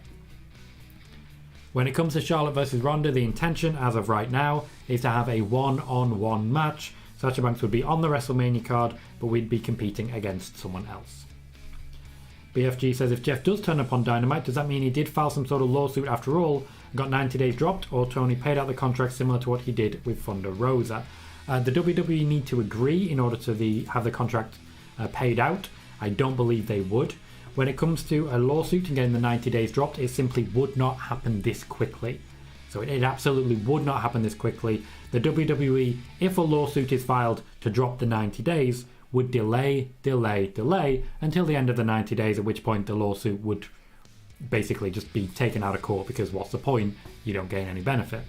When it comes to Charlotte versus Ronda, the intention as of right now is to have a one-on-one match. Sasha Banks would be on the WrestleMania card, but we'd be competing against someone else. BFG says, if Jeff does turn up on Dynamite, does that mean he did file some sort of lawsuit after all, got 90 days dropped, or Tony paid out the contract similar to what he did with Thunder Rosa? The WWE need to agree in order to have the contract paid out. I don't believe they would. When it comes to a lawsuit and getting the 90 days dropped, it simply would not happen this quickly. So it absolutely would not happen this quickly. The WWE, if a lawsuit is filed to drop the 90 days, would delay until the end of the 90 days, at which point the lawsuit would basically just be taken out of court because what's the point? You don't gain any benefit.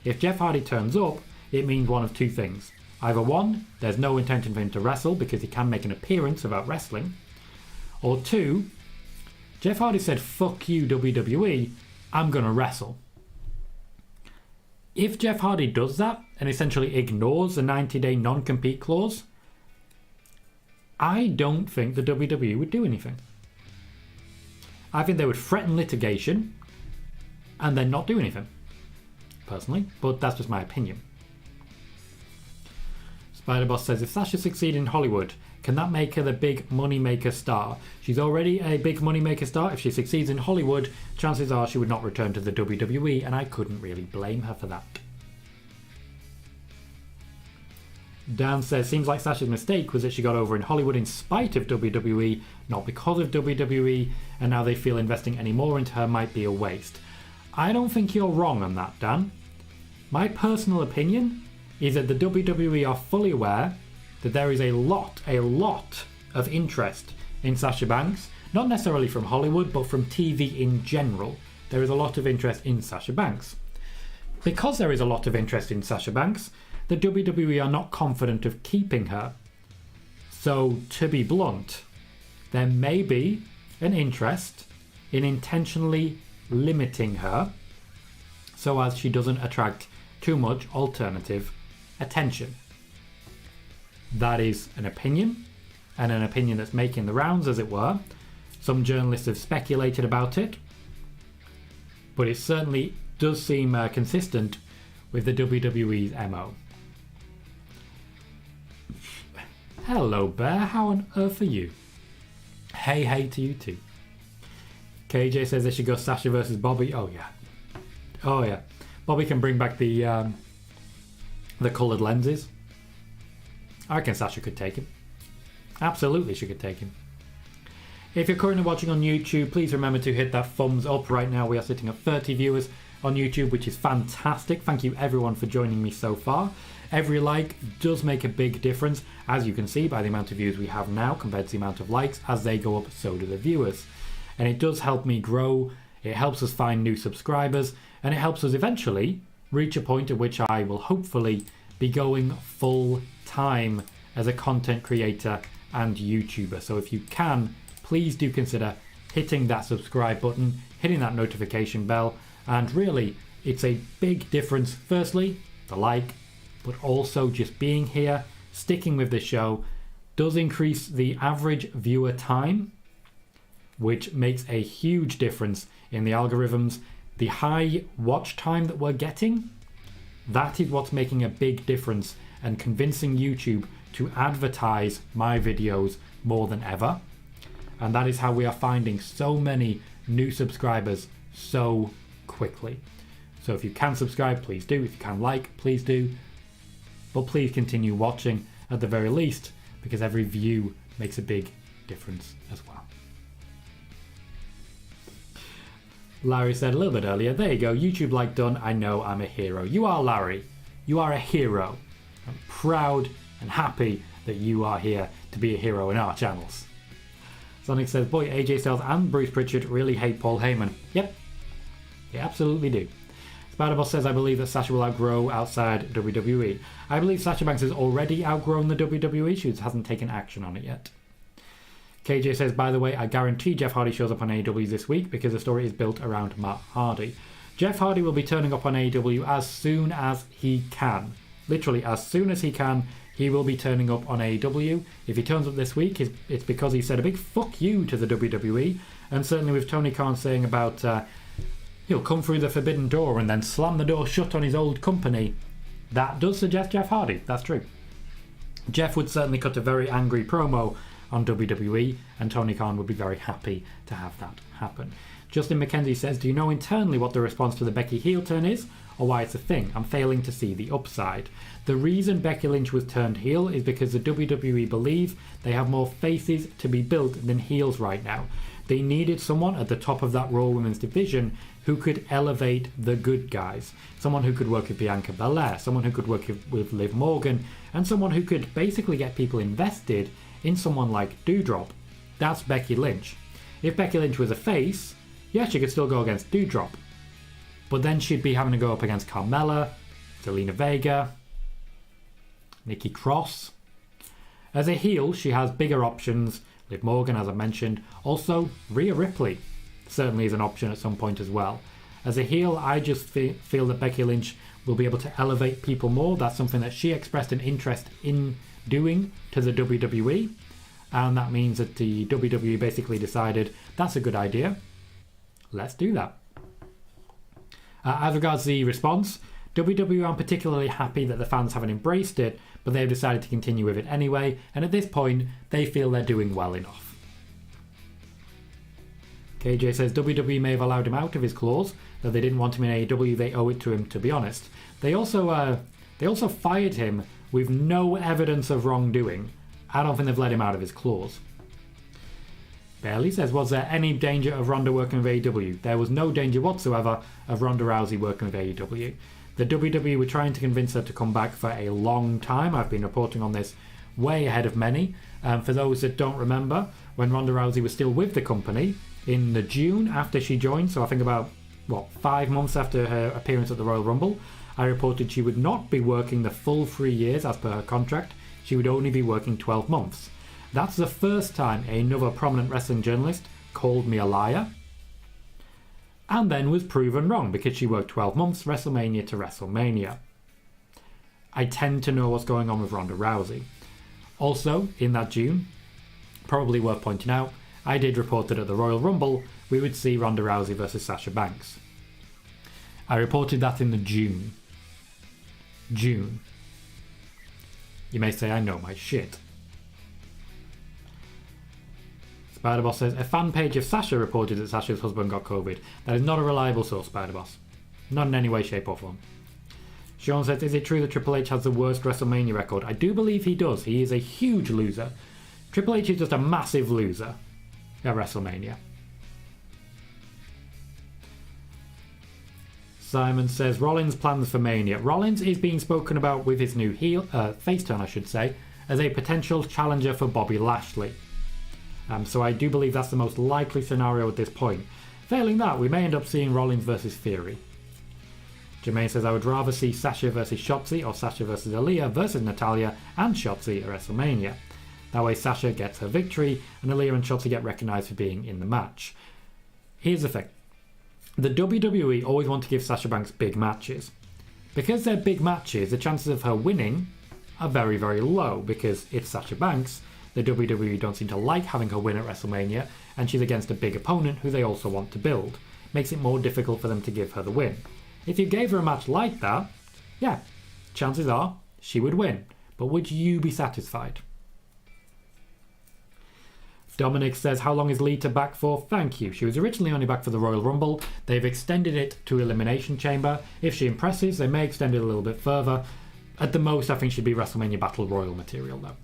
If Jeff Hardy turns up, it means one of two things. Either one, there's no intention for him to wrestle because he can make an appearance without wrestling. Or two, Jeff Hardy said, fuck you WWE, I'm going to wrestle. If Jeff Hardy does that and essentially ignores the 90-day non-compete clause, I don't think the WWE would do anything. I think they would threaten litigation and then not do anything, personally, but that's just my opinion. Spider-Boss says, if Sasha succeeds in Hollywood, can that make her the big moneymaker star? She's already a big moneymaker star. If she succeeds in Hollywood, chances are she would not return to the WWE, and I couldn't really blame her for that. Dan says, seems like Sasha's mistake was that she got over in Hollywood in spite of WWE, not because of WWE, and now they feel investing any more into her might be a waste. I don't think you're wrong on that, Dan. My personal opinion is that the WWE are fully aware that there is a lot of interest in Sasha Banks, not necessarily from Hollywood, but from TV in general. There is a lot of interest in Sasha Banks. Because there is a lot of interest in Sasha Banks, the WWE are not confident of keeping her. So, to be blunt, there may be an interest in intentionally limiting her so as she doesn't attract too much alternative attention. That is an opinion, and an opinion that's making the rounds, as it were. Some journalists have speculated about it, but it certainly does seem consistent with the WWE's MO. Hello, Bear. How on earth are you? Hey to you too. KJ says they should go Sasha versus Bobby. Oh yeah. Bobby can bring back the coloured lenses. I reckon Sasha could take him. Absolutely, she could take him. If you're currently watching on YouTube, please remember to hit that thumbs up. Right now we are sitting at 30 viewers on YouTube, which is fantastic. Thank you everyone for joining me so far. Every like does make a big difference, as you can see by the amount of views we have now compared to the amount of likes. As they go up, so do the viewers. And it does help me grow, it helps us find new subscribers, and it helps us eventually reach a point at which I will hopefully be going full time as a content creator and YouTuber. So if you can, please do consider hitting that subscribe button, hitting that notification bell, and really it's a big difference. Firstly, the like, but also just being here, sticking with the show, does increase the average viewer time, which makes a huge difference in the algorithms. The high watch time that we're getting, that is what's making a big difference and convincing YouTube to advertise my videos more than ever. And that is how we are finding so many new subscribers so quickly. So if you can subscribe, please do. If you can like, please do. But please continue watching at the very least, because every view makes a big difference as well. Larry said a little bit earlier, there you go, YouTube like done, I know I'm a hero. You are, Larry. You are a hero. I'm proud and happy that you are here to be a hero in our channels. Sonic says, boy, AJ Styles and Bruce Pritchard really hate Paul Heyman. Yep, they absolutely do. Spider-Boss says, I believe that Sasha will outgrow outside WWE. I believe Sasha Banks has already outgrown the WWE. She just hasn't taken action on it yet. KJ says, by the way, I guarantee Jeff Hardy shows up on AEW this week because the story is built around Matt Hardy. Jeff Hardy will be turning up on AEW as soon as he can. Literally, as soon as he can, he will be turning up on AEW. If he turns up this week, it's because he said a big fuck you to the WWE. And certainly with Tony Khan saying about he'll come through the forbidden door and then slam the door shut on his old company, that does suggest Jeff Hardy. That's true. Jeff would certainly cut a very angry promo on WWE, and Tony Khan would be very happy to have that happen. Justin McKenzie says, do you know internally what the response to the Becky heel turn is, or why it's a thing? I'm failing to see the upside. The reason Becky Lynch was turned heel is because the WWE believe they have more faces to be built than heels right now. They needed someone at the top of that Raw Women's division who could elevate the good guys. Someone who could work with Bianca Belair, someone who could work with Liv Morgan, and someone who could basically get people invested in someone like Doudrop. That's Becky Lynch. If Becky Lynch was a face, yeah, she could still go against Doudrop. But then she'd be having to go up against Carmella, Zelina Vega, Nikki Cross. As a heel, she has bigger options. Liv Morgan, as I mentioned. Also, Rhea Ripley certainly is an option at some point as well. As a heel, I just feel that Becky Lynch will be able to elevate people more. That's something that she expressed an interest in doing to the WWE, and that means that the WWE basically decided that's a good idea, let's do that. As regards the response, WWE aren't particularly happy that the fans haven't embraced it, but they've decided to continue with it anyway, and at this point they feel they're doing well enough. KJ says WWE may have allowed him out of his clause, that they didn't want him in AEW, they owe it to him, to be honest. They also fired him with no evidence of wrongdoing, I don't think they've let him out of his claws. Bailey says, was there any danger of Ronda working with AEW? There was no danger whatsoever of Ronda Rousey working with AEW. The WWE were trying to convince her to come back for a long time. I've been reporting on this way ahead of many. For those that don't remember, when Ronda Rousey was still with the company, in the June after she joined, so I think about, 5 months after her appearance at the Royal Rumble, I reported she would not be working the full 3 years as per her contract. She would only be working 12 months. That's the first time another prominent wrestling journalist called me a liar, and then was proven wrong because she worked 12 months, WrestleMania to WrestleMania. I tend to know what's going on with Ronda Rousey. Also, in that June, probably worth pointing out, I did report that at the Royal Rumble we would see Ronda Rousey versus Sasha Banks. I reported that in the June. You may say I know my shit. Spider-Boss says, a fan page of Sasha reported that Sasha's husband got COVID. That is not a reliable source, Spider-Boss. Not in any way, shape or form. Sean says, is it true that Triple H has the worst WrestleMania record? I do believe he does. He is a huge loser. Triple H is just a massive loser at WrestleMania. Simon says, Rollins plans for Mania. Rollins is being spoken about with his new face turn, I should say, as a potential challenger for Bobby Lashley. So I do believe that's the most likely scenario at this point. Failing that, we may end up seeing Rollins versus Theory. Jermaine says, I would rather see Sasha versus Shotzi or Sasha versus Aaliyah versus Natalya and Shotzi at WrestleMania. That way Sasha gets her victory and Aaliyah and Shotzi get recognised for being in the match. Here's the thing. The WWE always want to give Sasha Banks big matches. Because they're big matches, the chances of her winning are very, very low because it's Sasha Banks. The WWE don't seem to like having her win at WrestleMania, and she's against a big opponent who they also want to build. Makes it more difficult for them to give her the win. If you gave her a match like that, yeah, chances are she would win. But would you be satisfied? Dominic says, how long is Lita back for? Thank you. She was originally only back for the Royal Rumble. They've extended it to Elimination Chamber. If she impresses, they may extend it a little bit further. At the most, I think she'd be WrestleMania Battle Royal material, though.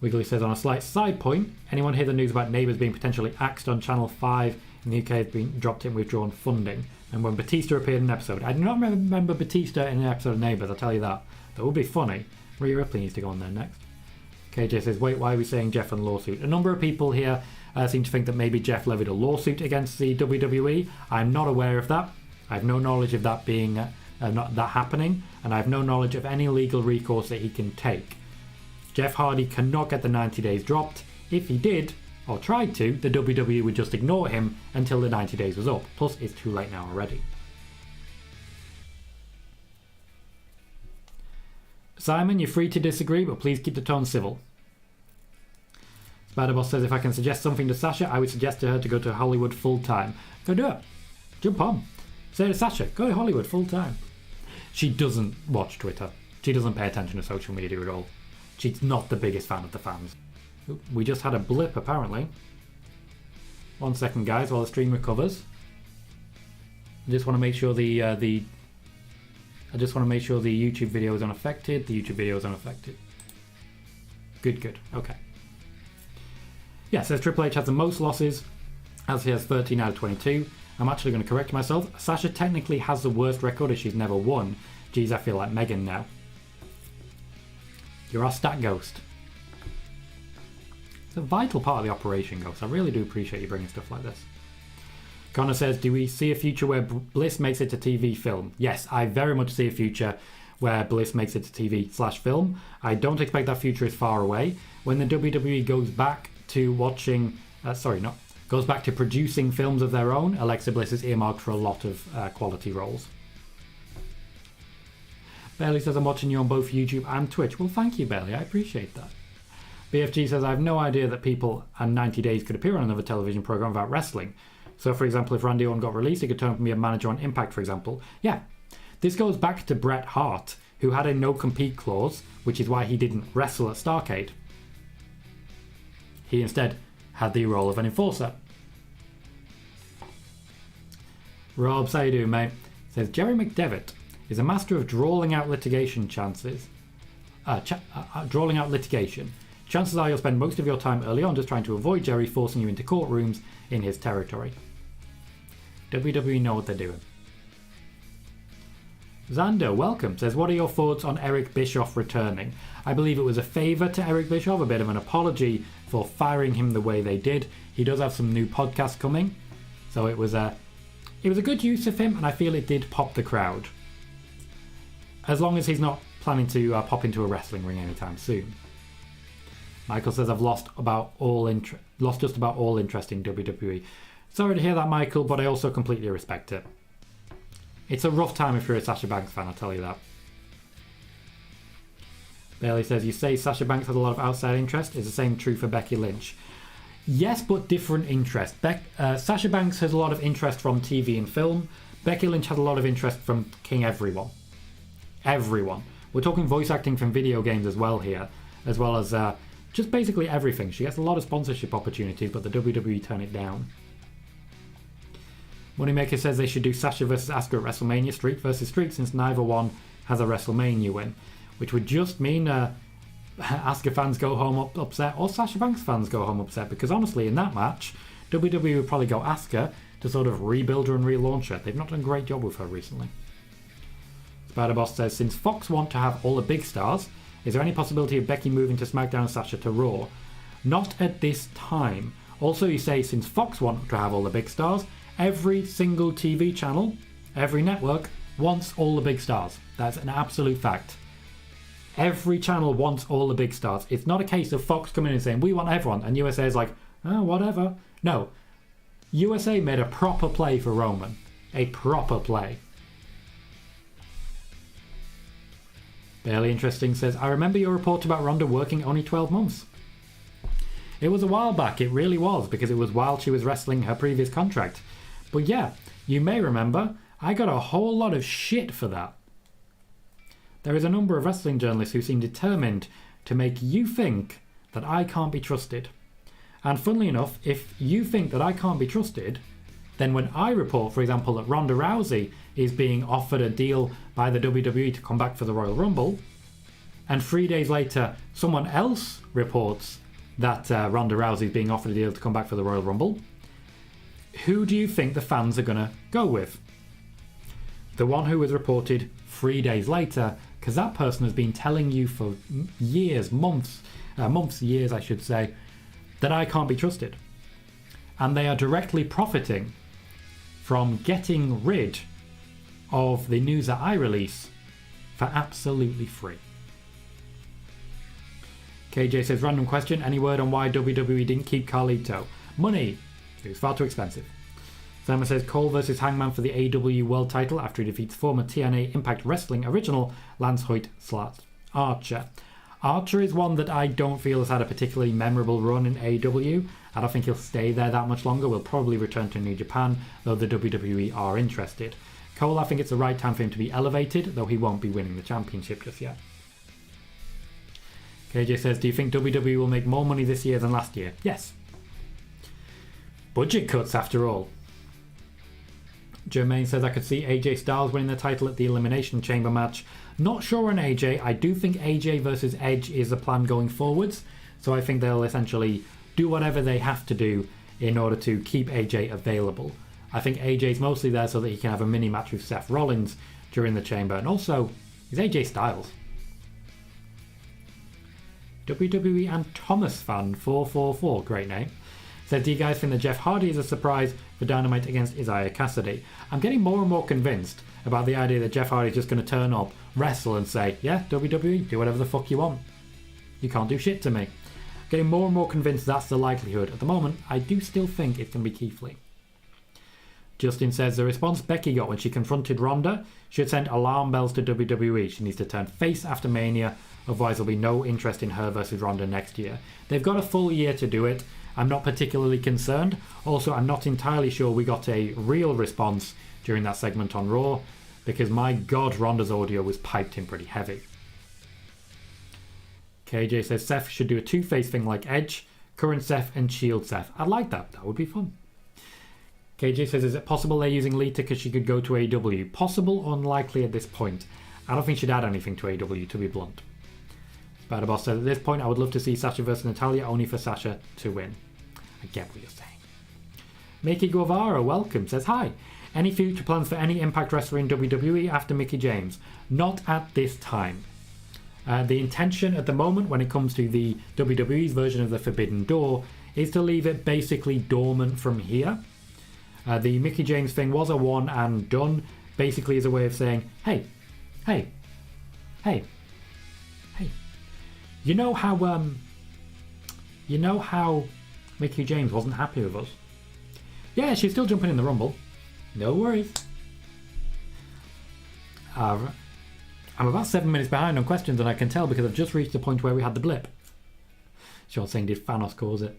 Wiggly says, on a slight side point, anyone hear the news about Neighbours being potentially axed on Channel 5 in the UK has been dropped in withdrawn funding? And when Batista appeared in an episode, I do not remember Batista in an episode of Neighbours, I'll tell you that. That would be funny. Rhea Ripley needs to go on there next. KJ says, wait, why are we saying Jeff and lawsuit? A number of people here seem to think that maybe Jeff levied a lawsuit against the WWE. I'm not aware of that. I have no knowledge of that being not that happening, and I have no knowledge of any legal recourse that he can take. Jeff Hardy cannot get the 90 days dropped. If he did, or tried to, the WWE would just ignore him until the 90 days was up. Plus, it's too late now already. Simon, you're free to disagree, but please keep the tone civil. Spider-Boss says, if I can suggest something to Sasha, I would suggest to her to go to Hollywood full-time. Go do it. Jump on. Say to Sasha, go to Hollywood full-time. She doesn't watch Twitter. She doesn't pay attention to social media at all. She's not the biggest fan of the fans. We just had a blip, apparently. 1 second, guys, while the stream recovers. I just want to make sure the YouTube video is unaffected. The YouTube video is unaffected. Good. Okay. Yeah, says Triple H has the most losses, as he has 13 out of 22. I'm actually going to correct myself. Sasha technically has the worst record as she's never won. Geez, I feel like Megan now. You're our stat ghost. It's a vital part of the operation, Ghost. I really do appreciate you bringing stuff like this. Connor says, do we see a future where Bliss makes it to TV film? Yes, I very much see a future where Bliss makes it to TV/film. I don't expect that future is far away. When the WWE goes back to goes back to producing films of their own, Alexa Bliss is earmarked for a lot of quality roles. Bailey says, I'm watching you on both YouTube and Twitch. Well, thank you, Bailey. I appreciate that. BFG says, I have no idea that people and 90 Days could appear on another television program about wrestling. So, for example, if Randy Orton got released, he could turn up and be a manager on Impact, for example. Yeah. This goes back to Bret Hart, who had a no-compete clause, which is why he didn't wrestle at Starrcade. He instead had the role of an enforcer. Rob, how you doing, mate? Says, Jerry McDevitt. is a master of drawing out litigation. Chances are you'll spend most of your time early on just trying to avoid Jerry forcing you into courtrooms in his territory. WWE know what they're doing. Xander, welcome, says, what are your thoughts on Eric Bischoff returning? I believe it was a favour to Eric Bischoff, a bit of an apology for firing him the way they did. He does have some new podcasts coming, so it was a good use of him, and I feel it did pop the crowd. As long as he's not planning to pop into a wrestling ring anytime soon. Michael says, I've lost just about all interest in WWE. Sorry to hear that, Michael, but I also completely respect it. It's a rough time if you're a Sasha Banks fan, I'll tell you that. Bailey says, you say Sasha Banks has a lot of outside interest. Is the same true for Becky Lynch? Yes, but different interest. Sasha Banks has a lot of interest from TV and film. Becky Lynch has a lot of interest from King Everyone. Everyone. We're talking voice acting from video games as well here, as well as just basically everything. She gets a lot of sponsorship opportunities, but the WWE turn it down. Moneymaker says they should do Sasha versus Asuka at WrestleMania, Streak versus Streak, since neither one has a WrestleMania win, which would just mean Asuka fans go home upset, or Sasha Banks fans go home upset, because honestly, in that match, WWE would probably go Asuka to sort of rebuild her and relaunch her. They've not done a great job with her recently. Spider-Boss says, since Fox want to have all the big stars, is there any possibility of Becky moving to SmackDown and Sasha to Raw? Not at this time. Also, you say, since Fox want to have all the big stars, every single TV channel, every network, wants all the big stars. That's an absolute fact. Every channel wants all the big stars. It's not a case of Fox coming in and saying, we want everyone, and USA is like, oh, whatever. No. USA made a proper play for Roman. A proper play. Barely Interesting says, I remember your report about Ronda working only 12 months. It was a while back, it really was, because it was while she was wrestling her previous contract. But yeah, you may remember, I got a whole lot of shit for that. There is a number of wrestling journalists who seem determined to make you think that I can't be trusted. And funnily enough, if you think that I can't be trusted, then when I report, for example, that Ronda Rousey is being offered a deal by the WWE to come back for the Royal Rumble, and 3 days later someone else reports that Ronda Rousey is being offered a deal to come back for the Royal Rumble, who do you think the fans are going to go with? The one who was reported 3 days later, because that person has been telling you for years, years I should say, that I can't be trusted. And they are directly profiting from getting rid of the news that I release for absolutely free. KJ says, random question, any word on why WWE didn't keep Carlito? Money. It was far too expensive. Simon says, Cole versus Hangman for the AEW World title after he defeats former TNA Impact Wrestling original Lance Hoyt/Archer. Archer is one that I don't feel has had a particularly memorable run in AEW. I don't think he'll stay there that much longer. We'll probably return to New Japan, though the WWE are interested. Cole, I think it's the right time for him to be elevated, though he won't be winning the championship just yet. KJ says, do you think WWE will make more money this year than last year? Yes. Budget cuts, after all. Jermaine says, I could see AJ Styles winning the title at the Elimination Chamber match. Not sure on AJ. I do think AJ versus Edge is the plan going forwards. So I think they'll essentially do whatever they have to do in order to keep AJ available. I think AJ's mostly there so that he can have a mini match with Seth Rollins during the Chamber. And also, he's AJ Styles. WWE and Thomas fan 444, great name. Said, do you guys think that Jeff Hardy is a surprise for Dynamite against Isaiah Cassidy? I'm getting more and more convinced about the idea that Jeff Hardy is just going to turn up, wrestle and say, yeah, WWE, do whatever the fuck you want. You can't do shit to me. Getting more and more convinced that's the likelihood. At the moment, I do still think it's going to be Keith Lee. Justin says, the response Becky got when she confronted Ronda should send alarm bells to WWE. She needs to turn face after Mania, otherwise there'll be no interest in her versus Ronda next year. They've got a full year to do it. I'm not particularly concerned. Also, I'm not entirely sure we got a real response during that segment on Raw, because my god, Ronda's audio was piped in pretty heavy. KJ says Seth should do a two-face thing like Edge, current Seth and Shield Seth. I'd like that. That would be fun. KJ says, is it possible they're using Lita because she could go to AEW? Possible, unlikely at this point. I don't think she'd add anything to AEW, to be blunt. Spider Boss says, at this point, I would love to see Sasha versus Natalya, only for Sasha to win. I get what you're saying. Mickey Guevara, welcome, says, hi. Any future plans for any Impact wrestler in WWE after Mickie James? Not at this time. The intention at the moment, when it comes to the WWE's version of the Forbidden Door, is to leave it basically dormant from here. The Mickie James thing was a one and done, basically as a way of saying, hey, you know how Mickie James wasn't happy with us? Yeah, she's still jumping in the Rumble. No worries. I'm about 7 minutes behind on questions, and I can tell because I've just reached the point where we had the blip. Sean saying, did Thanos cause it?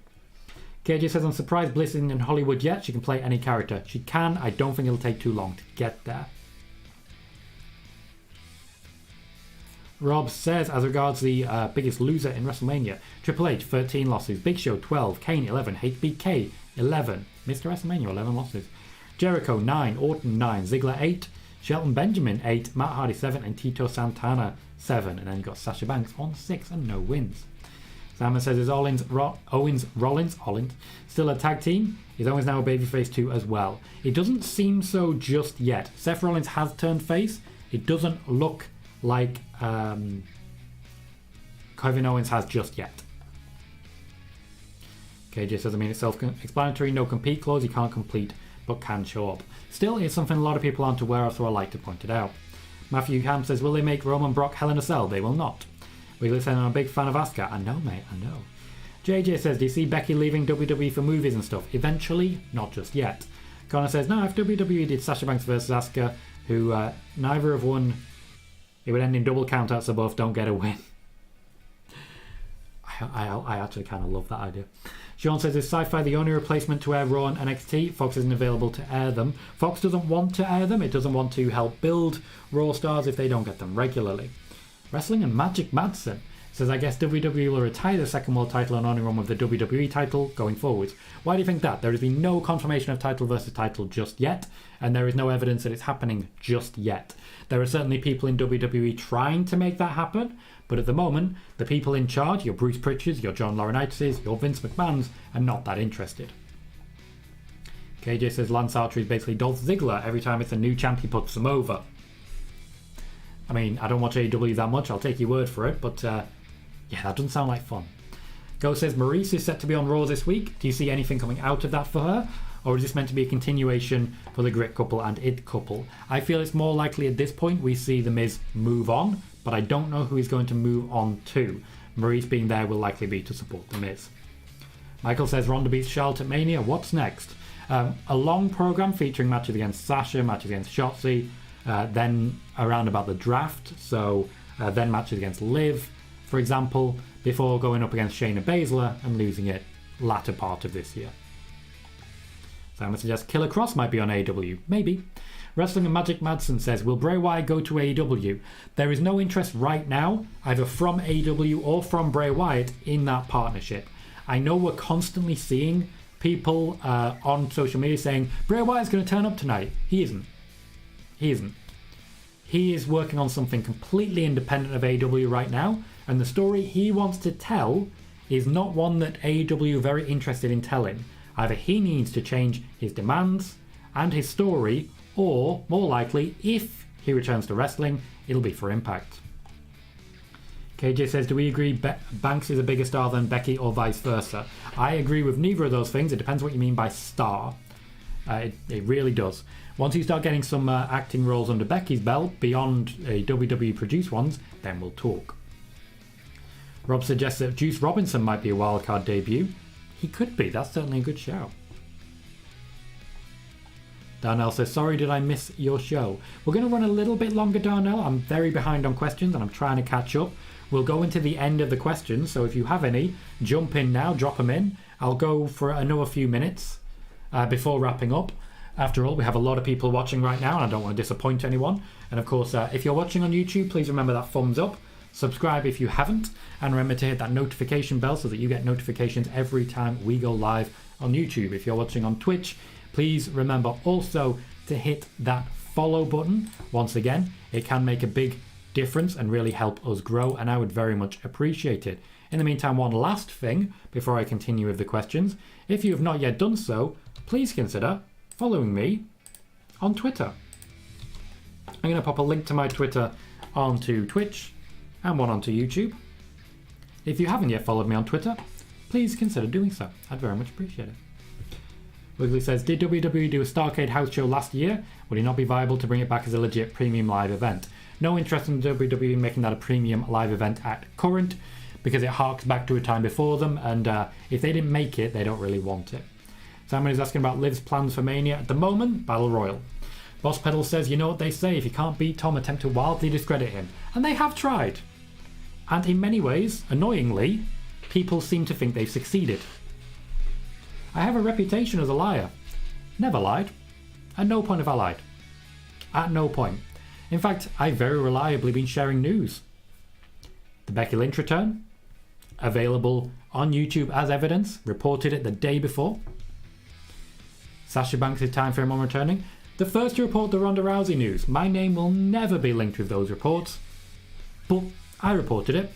KJ says, I'm surprised Bliss isn't in Hollywood yet. She can play any character. She can. I don't think it'll take too long to get there. Rob says, as regards the biggest loser in WrestleMania, Triple H, 13 losses. Big Show, 12. Kane, 11. HBK, 11. Mr. WrestleMania, 11 losses. Jericho, 9. Orton, 9. Ziggler, 8. Shelton Benjamin, 8. Matt Hardy, 7. And Tito Santana, 7. And then you've got Sasha Banks on 6 and no wins. Simon says, is Rollins still a tag team? Is Owens now a babyface too as well? It doesn't seem so just yet. Seth Rollins has turned face. It doesn't look like Kevin Owens has just yet. KJ says, I mean, it's self-explanatory, no compete clause, you can't complete but can show up. Still, it's something a lot of people aren't aware of, so I like to point it out. Matthew Ham says, will they make Roman Brock Hell in a Cell? They will not. Wiggly says, I'm a big fan of Asuka. I know, mate, I know. JJ says, do you see Becky leaving WWE for movies and stuff? Eventually, not just yet. Connor says, no, if WWE did Sasha Banks versus Asuka, who neither have won, it would end in double countouts, so both don't get a win. I actually kind of love that idea. Sean says, is Sci-Fi the only replacement to air Raw and NXT? Fox isn't available to air them. Fox doesn't want to air them. It doesn't want to help build Raw stars if they don't get them regularly. Wrestling and Magic Madsen says, I guess WWE will retire the second world title and only run with the WWE title going forwards. Why do you think that? There has been no confirmation of title versus title just yet, and there is no evidence that it's happening just yet. There are certainly people in WWE trying to make that happen, but at the moment, the people in charge, your Bruce Pritchards, your John Laurinaitis, your Vince McMahons, are not that interested. KJ says, Lance Archer is basically Dolph Ziggler. Every time it's a new champ, he puts them over. I mean, I don't watch AEW that much, I'll take your word for it, but yeah, that doesn't sound like fun. Go says, Maurice is set to be on Raw this week. Do you see anything coming out of that for her? Or is this meant to be a continuation for the Grit couple and Id couple? I feel it's more likely at this point we see The Miz move on, but I don't know who he's going to move on to. Maurice being there will likely be to support The Miz. Michael says, Ronda beats Charlotte at Mania. What's next? A long program featuring matches against Sasha, matches against Shotzi, then around about the draft, so then matches against Liv, for example, before going up against Shayna Baszler and losing it latter part of this year. Simon suggests Killer Cross might be on AEW. Maybe. Wrestling and Magic Madsen says, will Bray Wyatt go to AEW? There is no interest right now, either from AEW or from Bray Wyatt, in that partnership. I know we're constantly seeing people on social media saying, Bray Wyatt's going to turn up tonight. He isn't. He is working on something completely independent of AEW right now, and the story he wants to tell is not one that AEW are very interested in telling. Either he needs to change his demands and his story, or, more likely, if he returns to wrestling, it'll be for Impact. KJ says, do we agree Banks is a bigger star than Becky or vice versa? I agree with neither of those things. It depends what you mean by star. It really does. Once you start getting some acting roles under Becky's belt, beyond WWE produced ones, then we'll talk. Rob suggests that Juice Robinson might be a wildcard debut. He could be. That's certainly a good shout. Darnell says, sorry, did I miss your show? We're going to run a little bit longer, Darnell. I'm very behind on questions and I'm trying to catch up. We'll go into the end of the questions, so if you have any, jump in now, drop them in. I'll go for another few minutes before wrapping up. After all, we have a lot of people watching right now and I don't want to disappoint anyone. And of course, if you're watching on YouTube, please remember that thumbs up. Subscribe if you haven't, and remember to hit that notification bell so that you get notifications every time we go live on YouTube. If you're watching on Twitch, Please remember also to hit that follow button. Once again, it can make a big difference and really help us grow, and I would very much appreciate it. In the meantime, one last thing before I continue with the questions. If you have not yet done so, please consider following me on Twitter. I'm going to pop a link to my Twitter onto Twitch and one onto YouTube. If you haven't yet followed me on Twitter, please consider doing so. I'd very much appreciate it. Wiggly says, did WWE do a Starrcade house show last year? Would it not be viable to bring it back as a legit premium live event? No interest in WWE making that a premium live event at current, because it harks back to a time before them, and if they didn't make it, they don't really want it. Simon is asking about Liv's plans for Mania. At the moment, Battle Royal. Boss Pedal says, you know what they say, if you can't beat Tom, attempt to wildly discredit him. And they have tried. And in many ways, annoyingly, people seem to think they've succeeded. I have a reputation as a liar. Never lied. At no point have I lied. At no point. In fact, I've very reliably been sharing news. The Becky Lynch return, available on YouTube as evidence, reported it the day before. Sasha Banks' time frame on returning. The first to report the Ronda Rousey news. My name will never be linked with those reports, but I reported it.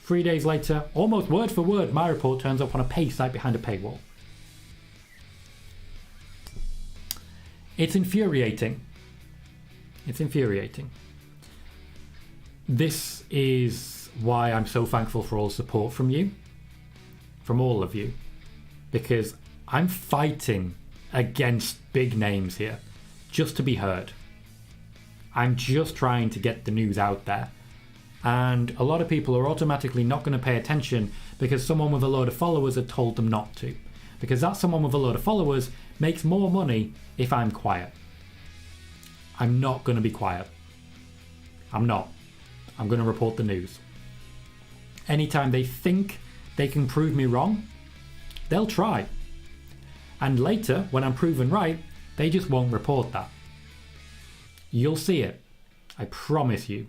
3 days later, almost word for word, my report turns up on a pay site behind a paywall. It's infuriating. It's infuriating. This is why I'm so thankful for all support from you, from all of you, because I'm fighting against big names here just to be heard. I'm just trying to get the news out there, and a lot of people are automatically not going to pay attention because someone with a load of followers had told them not to, because that someone with a load of followers makes more money if I'm quiet. I'm not going to be quiet. I'm not. I'm going to report the news. Anytime they think they can prove me wrong, they'll try. And later, when I'm proven right, they just won't report that. You'll see it. I promise you.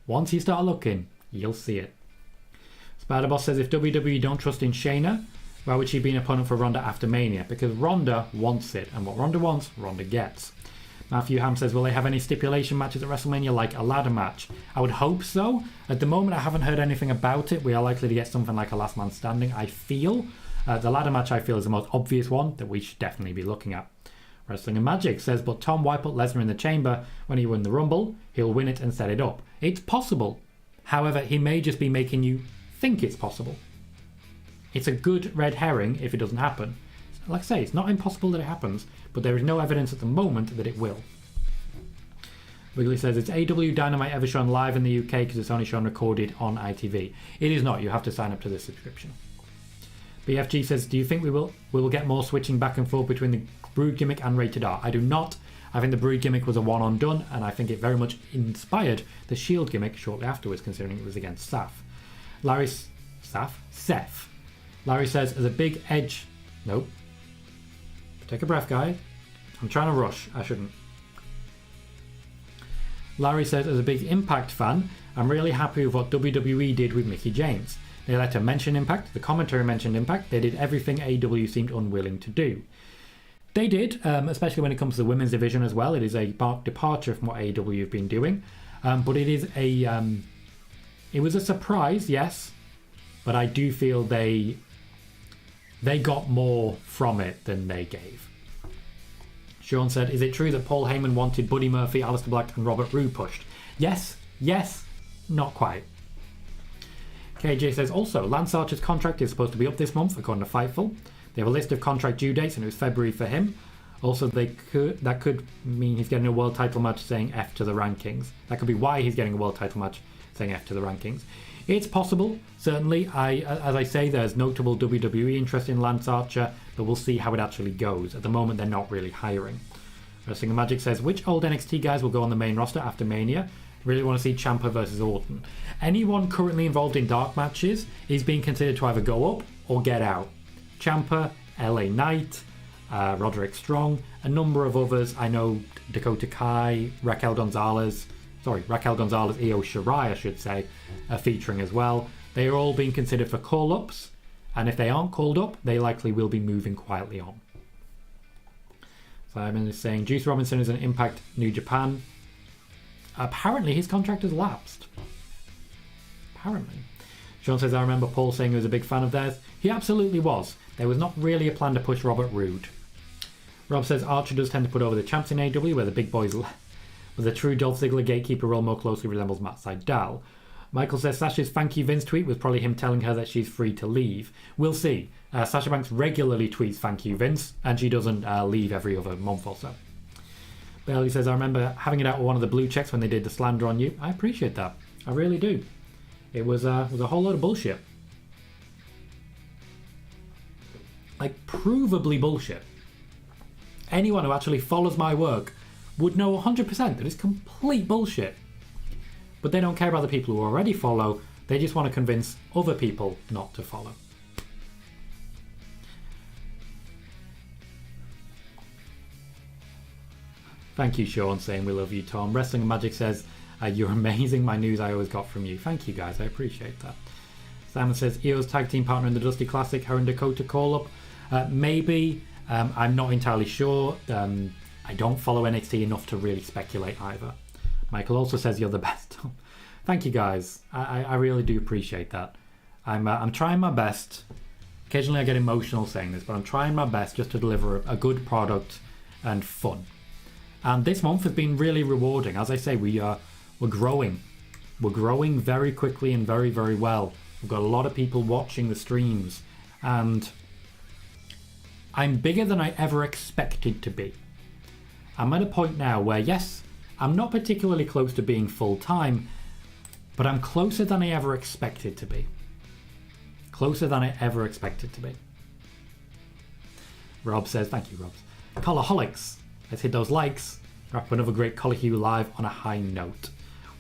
Once you start looking, you'll see it. Spider-Boss says, if WWE don't trust in Shayna, why would she be an opponent for Ronda after Mania? Because Ronda wants it, and what Ronda wants, Ronda gets. Matthew Ham says, will they have any stipulation matches at WrestleMania like a ladder match? I would hope so. At the moment, I haven't heard anything about it. We are likely to get something like a last man standing, I feel. The ladder match, I feel, is the most obvious one that we should definitely be looking at. Wrestling and Magic says, but Tom, why put Lesnar in the chamber when he won the Rumble? He'll win it and set it up. It's possible. However, he may just be making you think it's possible. It's a good red herring if it doesn't happen. Like I say, it's not impossible that it happens, but there is no evidence at the moment that it will. Wiggly says, it's AW Dynamite ever shown live in the UK because it's only shown recorded on ITV. It is not. You have to sign up to this subscription. BFG says, do you think we will get more switching back and forth between the Brood gimmick and Rated R? I do not. I think the Brood gimmick was a one on done, and I think it very much inspired the Shield gimmick shortly afterwards, considering it was against Seth. Larry says, as a big Edge... Nope. Take a breath, guy. I'm trying to rush. I shouldn't. Larry says, as a big Impact fan, I'm really happy with what WWE did with Mickie James. They let her mention Impact. The commentary mentioned Impact. They did everything AEW seemed unwilling to do. They did, especially when it comes to the women's division as well. It is a departure from what AEW have been doing. But it is it was a surprise, yes. But I do feel they got more from it than they gave. Sean said, is it true that Paul Heyman wanted Buddy Murphy, Aleister Black and Robert Roode pushed? Yes, not quite. KJ says, also, Lance Archer's contract is supposed to be up this month, according to Fightful. They have a list of contract due dates, and it was February for him. Also, that could mean he's getting a world title match saying F to the rankings. That could be why he's getting a world title match saying F to the rankings. It's possible, certainly. As I say, there's notable WWE interest in Lance Archer, but we'll see how it actually goes. At the moment, they're not really hiring. Wrestling and Magic says, which old NXT guys will go on the main roster after Mania? Really want to see Ciampa versus Orton. Anyone currently involved in dark matches is being considered to either go up or get out. Ciampa, LA Knight, Roderick Strong, a number of others. I know Dakota Kai, Raquel Gonzalez, Io Shirai, I should say, are featuring as well. They are all being considered for call-ups, and if they aren't called up, they likely will be moving quietly on. Simon is saying Juice Robinson is an Impact New Japan. Apparently his contract has lapsed. Apparently. Sean says, I remember Paul saying he was a big fan of theirs. He absolutely was. There was not really a plan to push Robert Roode. Rob says Archer does tend to put over the champs in AEW, where the big boys, with the true Dolph Ziggler gatekeeper role more closely resembles Matt Sydal. Michael says Sasha's thank you Vince tweet was probably him telling her that she's free to leave. We'll see. Sasha Banks regularly tweets thank you Vince, and she doesn't leave every other month or so. Bailey says, I remember having it out with one of the blue checks when they did the slander on you. I appreciate that. I really do. It was a whole load of bullshit. Like, provably bullshit. Anyone who actually follows my work would know 100% that it's complete bullshit. But they don't care about the people who already follow. They just want to convince other people not to follow. Thank you, Sean, saying we love you, Tom. Wrestling and Magic says, you're amazing. My news I always got from you. Thank you, guys. I appreciate that. Simon says, EO's tag team partner in the Dusty Classic, her and Dakota call up. Maybe. I'm not entirely sure. I don't follow NXT enough to really speculate either. Michael also says you're the best. Thank you, guys. I really do appreciate that. I'm trying my best. Occasionally I get emotional saying this, but I'm trying my best just to deliver a good product and fun. And this month has been really rewarding. As I say, we're growing. We're growing very quickly and very, very well. We've got a lot of people watching the streams, and I'm bigger than I ever expected to be. I'm at a point now where, yes, I'm not particularly close to being full-time, but I'm closer than I ever expected to be. Closer than I ever expected to be. Rob says, thank you, Rob. Colorholics, let's hit those likes. Wrap up another great Colohue live on a high note.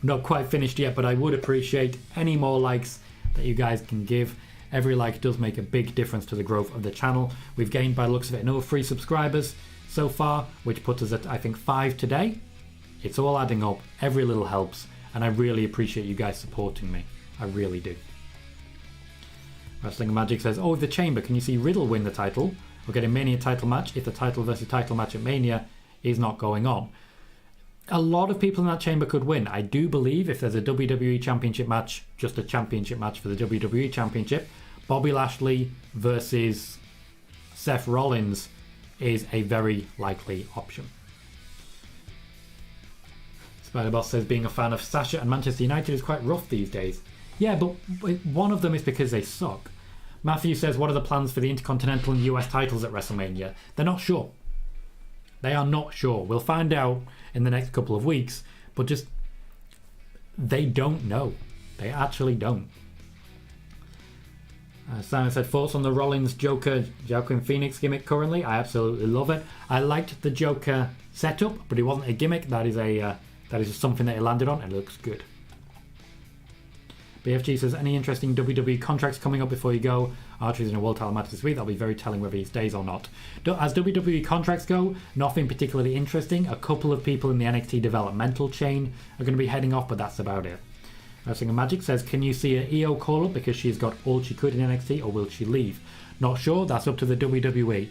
We're not quite finished yet, but I would appreciate any more likes that you guys can give. Every like does make a big difference to the growth of the channel. We've gained, by the looks of it, another 3 subscribers so far, which puts us at, I think, 5 today. It's all adding up. Every little helps, and I really appreciate you guys supporting me. I really do. Wrestling Magic says, oh, with the Chamber, can you see Riddle win the title or get a Mania title match if the title versus title match at Mania is not going on? A lot of people in that chamber could win. I do believe if there's a WWE Championship match, just a championship match for the WWE Championship, Bobby Lashley versus Seth Rollins is a very likely option. Spider-Boss says being a fan of Sasha and Manchester United is quite rough these days. Yeah, but one of them is because they suck. Matthew says, what are the plans for the Intercontinental and US titles at WrestleMania? They're not sure. They are not sure. We'll find out in the next couple of weeks, but just, they don't know. They actually don't. Simon said, thoughts on the Rollins Joker Joaquin Phoenix gimmick currently? I absolutely love it. I liked the Joker setup, but it wasn't a gimmick. That is just something that he landed on, and it looks good. BFG says, any interesting WWE contracts coming up before you go? Archer's in a world title match this week. That'll be very telling whether he stays or not. As WWE contracts go, nothing particularly interesting. A couple of people in the NXT developmental chain are going to be heading off, but that's about it. Wrestling Magic says, can you see an EO call up because she's got all she could in NXT, or will she leave? Not sure. That's up to the WWE.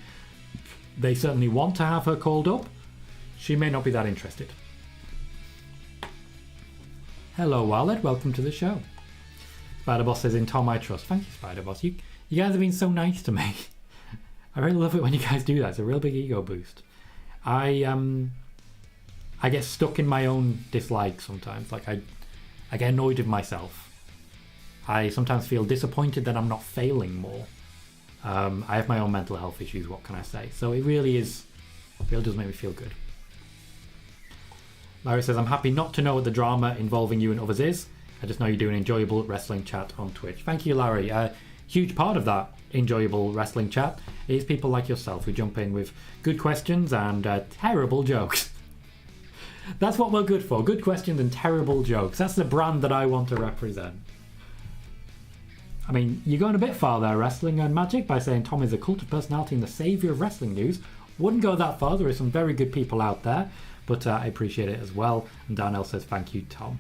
They certainly want to have her called up. She may not be that interested. Hello, Wallet. Welcome to the show. Spider-Boss says, in Tom I trust. Thank you, Spider-Boss. You guys have been so nice to me. I really love it when you guys do that. It's a real big ego boost. I get stuck in my own dislikes sometimes. Like I get annoyed with myself. I sometimes feel disappointed that I'm not failing more. I have my own mental health issues, what can I say? So it really does make me feel good. Larry says, I'm happy not to know what the drama involving you and others is. I just know you're doing enjoyable wrestling chat on Twitch. Thank you, Larry. A huge part of that enjoyable wrestling chat is people like yourself who jump in with good questions and terrible jokes. That's what we're good for. Good questions and terrible jokes. That's the brand that I want to represent. I mean, you're going a bit far there, Wrestling and Magic, by saying Tom is a cult of personality and the saviour of wrestling news. Wouldn't go that far. There are some very good people out there, but I appreciate it as well. And Darnell says, thank you, Tom.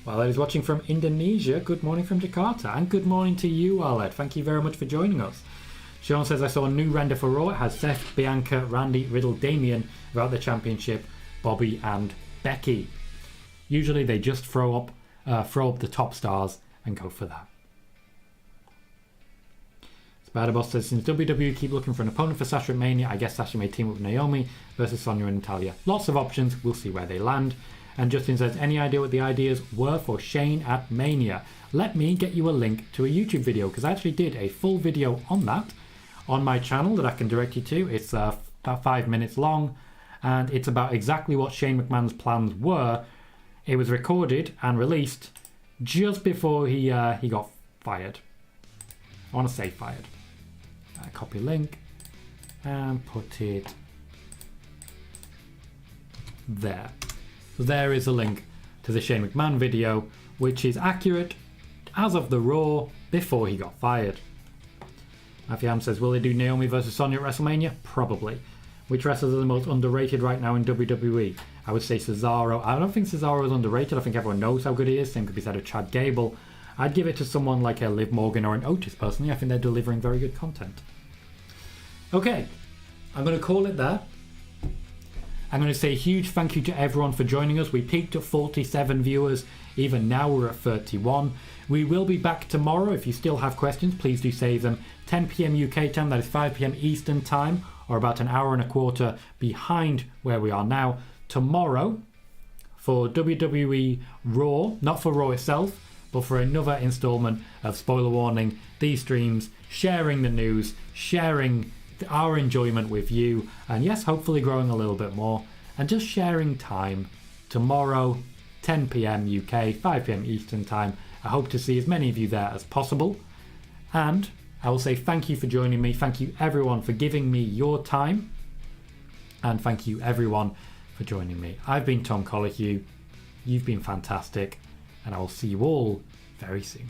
Well, is watching from Indonesia. Good morning from Jakarta. And good morning to you, Aled. Thank you very much for joining us. Sean says, I saw a new render for Raw. It has Seth, Bianca, Randy, Riddle, Damian without the championship, Bobby and Becky. Usually they just throw up the top stars and go for that. Spider-Boss says, since WWE keep looking for an opponent for Sasha at Mania, I guess Sasha may team up with Naomi versus Sonya and Natalya. Lots of options. We'll see where they land. And Justin says, any idea what the ideas were for Shane at Mania? Let me get you a link to a YouTube video, because I actually did a full video on that on my channel that I can direct you to. It's about 5 minutes long, and it's about exactly what Shane McMahon's plans were. It was recorded and released just before he got fired. I want to say fired. Copy link and put it there. So there is a link to the Shane McMahon video, which is accurate as of the Raw before he got fired. Afiam says, will they do Naomi versus Sonya at WrestleMania? Probably. Which wrestlers are the most underrated right now in WWE? I would say Cesaro. I don't think Cesaro is underrated. I think everyone knows how good he is. Same could be said of Chad Gable. I'd give it to someone like a Liv Morgan or an Otis, personally. I think they're delivering very good content. Okay, I'm going to call it there. I'm going to say a huge thank you to everyone for joining us. We peaked at 47 viewers. Even now we're at 31. We will be back tomorrow. If you still have questions, please do save them. 10 p.m. UK time, that is 5 p.m. Eastern time, or about an hour and a quarter behind where we are now. Tomorrow, for WWE Raw, not for Raw itself, but for another installment of Spoiler Warning, these streams, sharing the news, sharing our enjoyment with you, and yes, hopefully growing a little bit more, and just sharing time. Tomorrow, 10 p.m. UK, 5 p.m. Eastern time. I hope to see as many of you there as possible, and I will say thank you for joining me. Thank you everyone for giving me your time, and thank you everyone for joining me. I've been Tom Colohue. You've been fantastic, and I will see you all very soon.